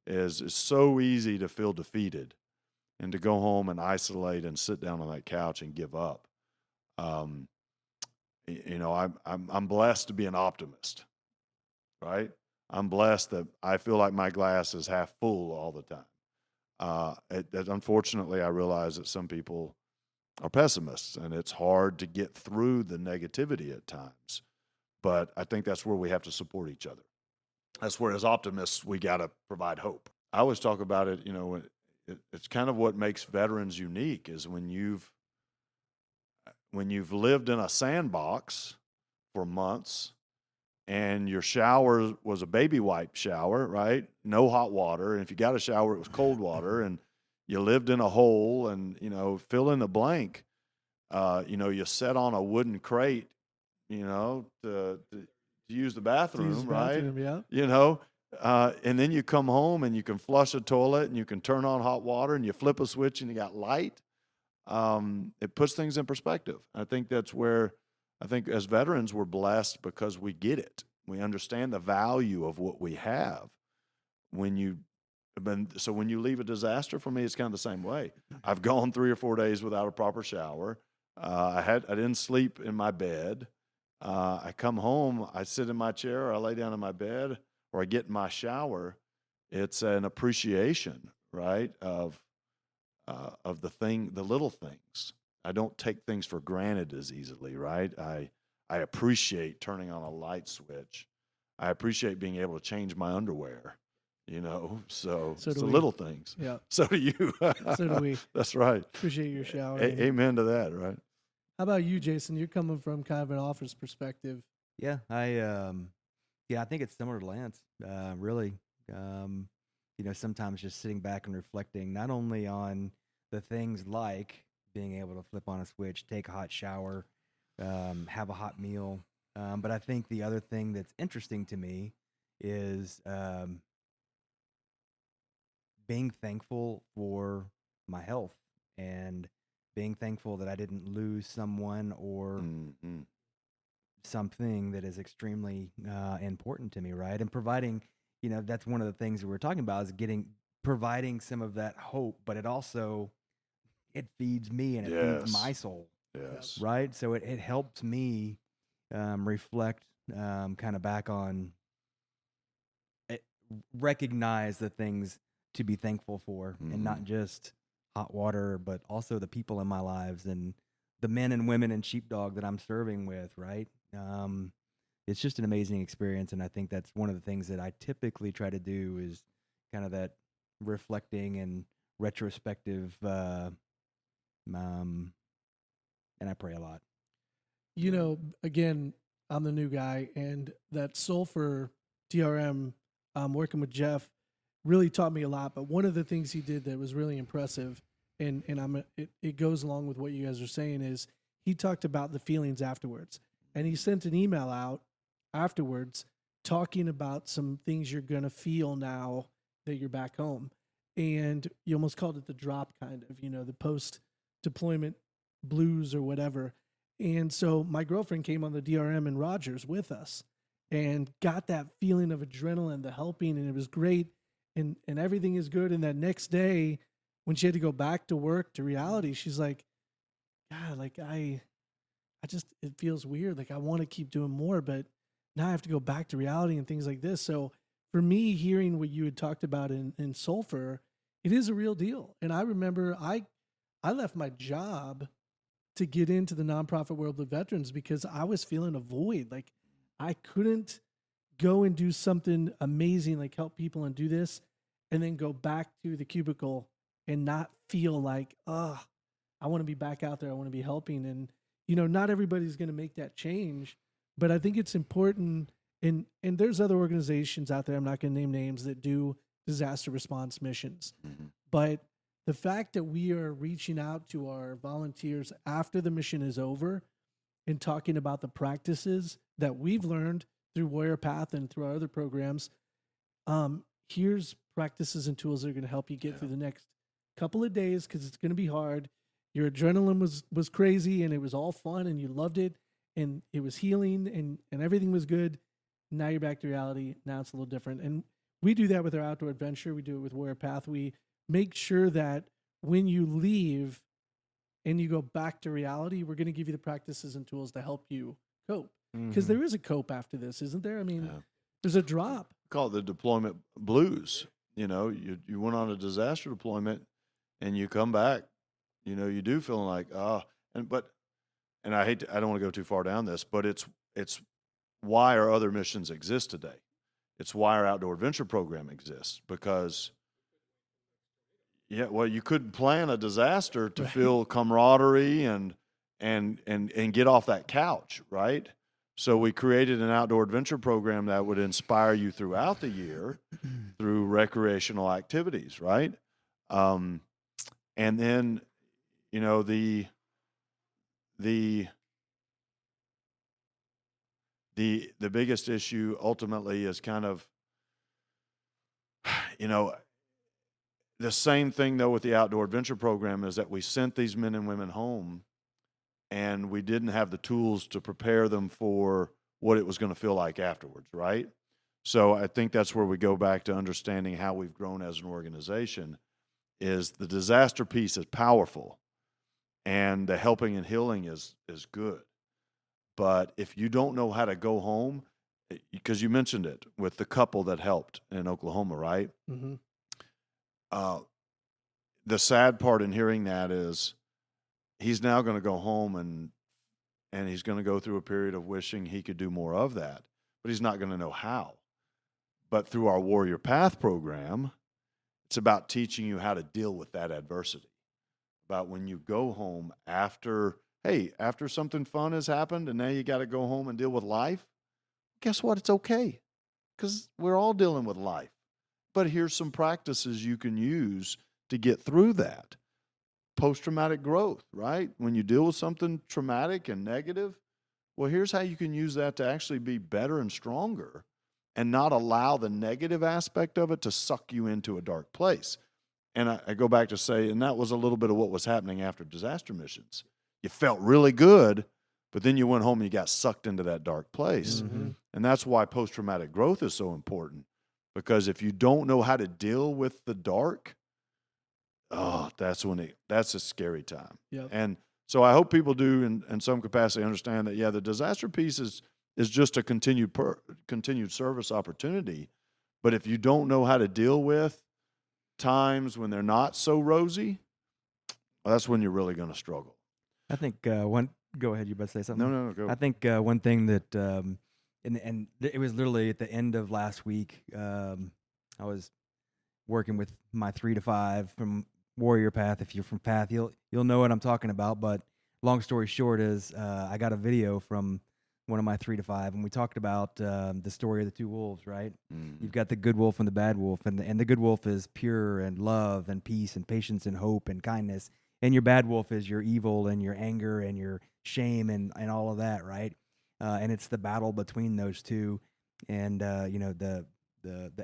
is it's so easy to feel defeated and to go home and isolate and sit down on that couch and give up. I'm blessed to be an optimist, right? I'm blessed that I feel like my glass is half full all the time. Unfortunately, I realize that some people are pessimists, and it's hard to get through the negativity at times. But I think that's where we have to support each other. That's where, as optimists, we got to provide hope. I always talk about it, it's kind of what makes veterans unique is when you've lived in a sandbox for months and your shower was a baby wipe shower, right? No hot water. And if you got a shower, it was cold water. And you lived in a hole and, fill in the blank. You sat on a wooden crate, to use the bathroom, right? And then you come home and you can flush a toilet and you can turn on hot water and you flip a switch and you got light. It puts things in perspective. I think that's where as veterans, we're blessed because we get it. We understand the value of what we have. When you leave a disaster, for me, it's kind of the same way. I've gone 3 or 4 days without a proper shower. I didn't sleep in my bed. I come home, I sit in my chair, or I lay down in my bed, or I get in my shower. It's an appreciation, right, of the little things. I don't take things for granted as easily, right? I appreciate turning on a light switch. I appreciate being able to change my underwear, so it's the little things. Yeah. So do you. So do we. That's right. Appreciate your shower. Amen to that, right? How about you, Jason? You're coming from kind of an office perspective. Yeah, I think it's similar to Lance. Really, sometimes just sitting back and reflecting not only on the things like being able to flip on a switch, take a hot shower, have a hot meal, but I think the other thing that's interesting to me is being thankful for my health and being thankful that I didn't lose someone or something that is extremely important to me, right? And providing, that's one of the things that we're talking about is providing some of that hope, but it feeds me and it feeds my soul. Yes. Right? So it helps me reflect kind of back on recognize the things to be thankful for and not just hot water, but also the people in my lives and the men and women and sheepdog that I'm serving with, right? It's just an amazing experience. And I think that's one of the things that I typically try to do is kind of that reflecting and retrospective, and I pray a lot. Again, I'm the new guy, and that sulfur DRM, working with Jeff, really taught me a lot. But one of the things he did that was really impressive, and it goes along with what you guys are saying, is he talked about the feelings afterwards. And he sent an email out afterwards talking about some things you're going to feel now that you're back home. And you almost called it the drop, kind of, the post-deployment blues or whatever. And so my girlfriend came on the DRM in Rogers with us and got that feeling of adrenaline, the helping, and it was great. And everything is good. And that next day, when she had to go back to work, to reality, she's like, God, like it feels weird. Like I want to keep doing more, but now I have to go back to reality and things like this. So for me, hearing what you had talked about in sulfur, it is a real deal. And I remember I left my job to get into the nonprofit world with veterans because I was feeling a void. Like I couldn't go and do something amazing, like help people and do this, and then go back to the cubicle and not feel like, I want to be back out there. I want to be helping. And, not everybody's going to make that change, but I think it's important. And there's other organizations out there, I'm not going to name names, that do disaster response missions. Mm-hmm. But the fact that we are reaching out to our volunteers after the mission is over and talking about the practices that we've learned through Warrior Path and through our other programs, here's practices and tools that are going to help you get through the next couple of days, because it's going to be hard. Your adrenaline was crazy and it was all fun and you loved it and it was healing and everything was good. Now you're back to reality. Now it's a little different. And we do that with our outdoor adventure. We do it with Warrior Path. We make sure that when you leave and you go back to reality, we're going to give you the practices and tools to help you cope. Because there is a cope after this, isn't there? I mean, there's a drop. call it the deployment blues. You know, you went on a disaster deployment and you come back, you know, you do feeling like, and I don't want to go too far down this, but it's why our other missions exist today. It's why our outdoor adventure program exists, because yeah, well, you couldn't plan a disaster to Right. feel camaraderie and get off that couch, right? So we created an outdoor adventure program that would inspire you throughout the year through recreational activities, right? And then, you know, the biggest issue ultimately is kind of, you know, the same thing though with the outdoor adventure program is that we sent these men and women home and we didn't have the tools to prepare them for what it was going to feel like afterwards, right? So I think that's where we go back to understanding how we've grown as an organization. Is the disaster piece is powerful and the helping and healing is good. But if you don't know how to go home, because you mentioned it with the couple that helped in Oklahoma, right? Mm-hmm. The sad part in hearing that is he's now going to go home and he's going to go through a period of wishing he could do more of that, but he's not going to know how. But through our Warrior Path program, it's about teaching you how to deal with that adversity. About when you go home after something fun has happened and now you got to go home and deal with life, guess what? It's okay, because we're all dealing with life. But here's some practices you can use to get through that. Post-traumatic growth, right? When you deal with something traumatic and negative, well, here's how you can use that to actually be better and stronger and not allow the negative aspect of it to suck you into a dark place. And I go back to say, and that was a little bit of what was happening after disaster missions. You felt really good, but then you went home and you got sucked into that dark place. Mm-hmm. And that's why post-traumatic growth is so important, because if you don't know how to deal with the dark, that's a scary time. Yep. And so I hope people do in some capacity understand that, yeah, the disaster piece is just a continued service opportunity. But if you don't know how to deal with times when they're not so rosy, well, that's when you're really going to struggle. I think go ahead, you about to say something? No, go. I think one thing that and it was literally at the end of last week. I was working with my 3 to 5 from Warrior Path. If you're from Path, you'll know what I'm talking about. But long story short is I got a video from one of my 3 to 5, and we talked about the story of the two wolves, right? Mm-hmm. You've got the good wolf and the bad wolf, and the good wolf is pure and love and peace and patience and hope and kindness, and your bad wolf is your evil and your anger and your shame and all of that, right? And it's the battle between those two. And the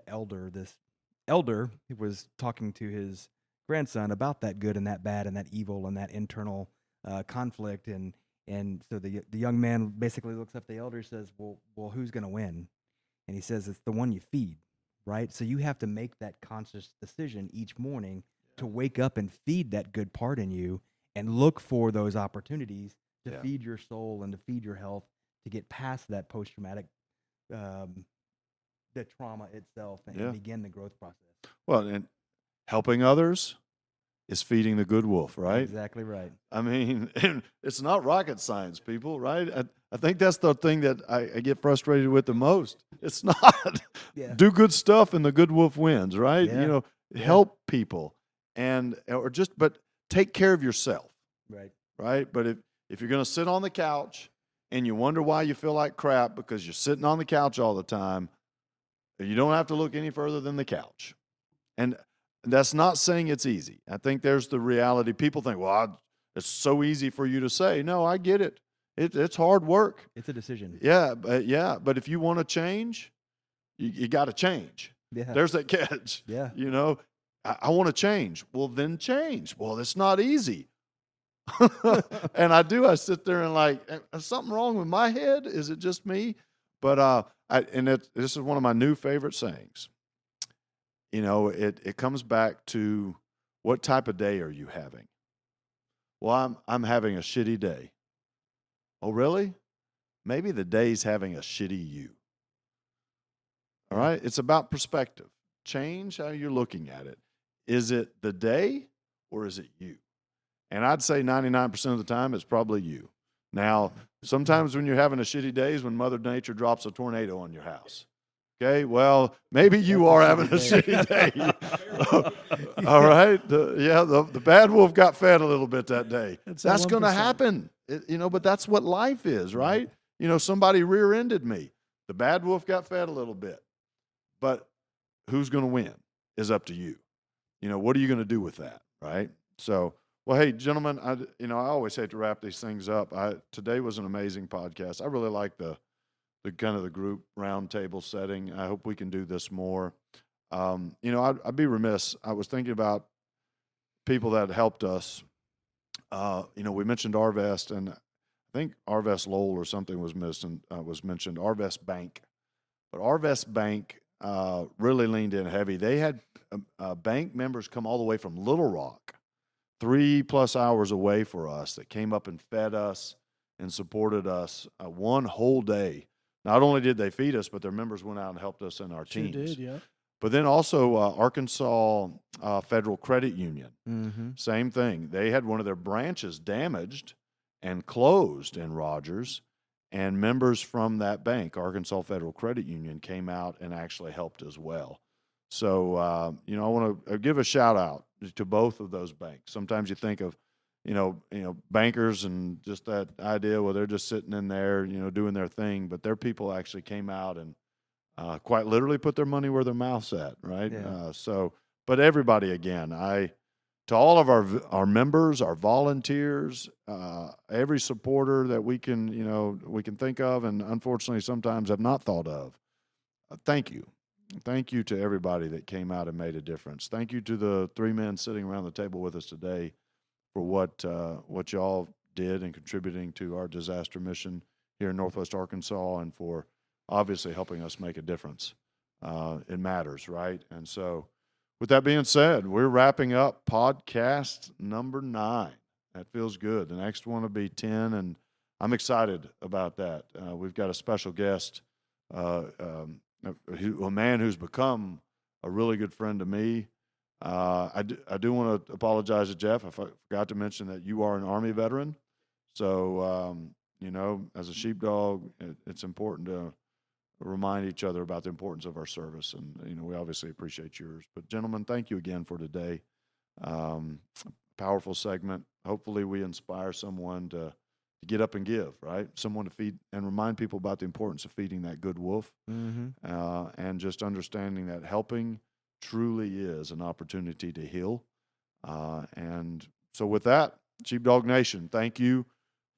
elder, this elder, was talking to his grandson about that good and that bad and that evil and that internal conflict. And so the young man basically looks up at the elder and says, well, who's going to win? And he says, it's the one you feed, right? So you have to make that conscious decision each morning to wake up and feed that good part in you and look for those opportunities to feed your soul and to feed your health, to get past that post-traumatic, the trauma itself, and begin the growth process. Well, and helping others is feeding the good wolf, right? Exactly right. I mean, it's not rocket science, people, right? I think that's the thing that I get frustrated with the most. It's not. Do good stuff and the good wolf wins, right? Yeah. You know, help people but take care of yourself. Right. Right? But if you're going to sit on the couch and you wonder why you feel like crap because you're sitting on the couch all the time, you don't have to look any further than the couch. And that's not saying it's easy. I think there's the reality. People think, well, it's so easy for you to say. No, I get it. It's hard work. It's a decision. Yeah, but if you want to change, you got to change. Yeah. There's that catch. Yeah. You know, I want to change. Well, then change. Well, it's not easy. And I sit there and like, is something wrong with my head? Is it just me? But this is one of my new favorite sayings. You know, it comes back to, what type of day are you having? Well, I'm having a shitty day. Oh, really? Maybe the day's having a shitty you. All right. It's about perspective. Change how you're looking at it. Is it the day or is it you? And I'd say 99% of the time it's probably you. Now, sometimes when you're having a shitty day is when Mother Nature drops a tornado on your house. Okay, well, maybe you That's a are having a shitty shitty day. All right, the bad wolf got fed a little bit that day. It's that That's going to 1%. happen, but that's what life is, right? Somebody rear-ended me. The bad wolf got fed a little bit, but who's going to win is up to you. What are you going to do with that, right? So, well, hey, gentlemen, I always hate to wrap these things up. Today was an amazing podcast. I really like the kind of the group roundtable setting. I hope we can do this more. I'd be remiss. I was thinking about people that helped us. We mentioned Arvest, and I think Arvest Lowell or something was mentioned. Arvest Bank, but Arvest Bank really leaned in heavy. They had bank members come all the way from Little Rock, 3+ hours away for us, that came up and fed us and supported us one whole day. Not only did they feed us, but their members went out and helped us in our Sure teams. did, yeah. But then also Arkansas Federal Credit Union, Mm-hmm. same thing. They had one of their branches damaged and closed in Rogers, and members from that bank, Arkansas Federal Credit Union, came out and actually helped as well. So, I want to give a shout out to both of those banks. Sometimes you think of, bankers and just that idea, well, they're just sitting in there, doing their thing, but their people actually came out and quite literally put their money where their mouth's at, right? Yeah. But everybody, again, to all of our members, our volunteers, every supporter that we can think of, and unfortunately sometimes have not thought of, thank you. Thank you to everybody that came out and made a difference. Thank you to the 3 men sitting around the table with us today for what y'all did in contributing to our disaster mission here in Northwest Arkansas, and for obviously helping us make a difference. It matters, right? And so with that being said, we're wrapping up podcast number 9. That feels good. The next one will be 10, and I'm excited about that. We've got a special guest, a man who's become a really good friend to me. I do want to apologize to Jeff. I forgot to mention that you are an Army veteran. So, as a sheepdog, it's important to remind each other about the importance of our service. And, we obviously appreciate yours. But, gentlemen, thank you again for today. Powerful segment. Hopefully we inspire someone to get up and give, right? Someone to feed and remind people about the importance of feeding that good wolf. Mm-hmm. And just understanding that helping truly is an opportunity to heal. And so with that, Sheepdog Nation, thank you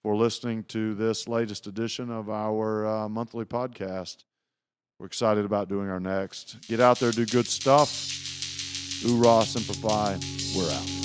for listening to this latest edition of our monthly podcast. We're excited about doing our next. Get out there, do good stuff. Hoorah, Simplify. We're out.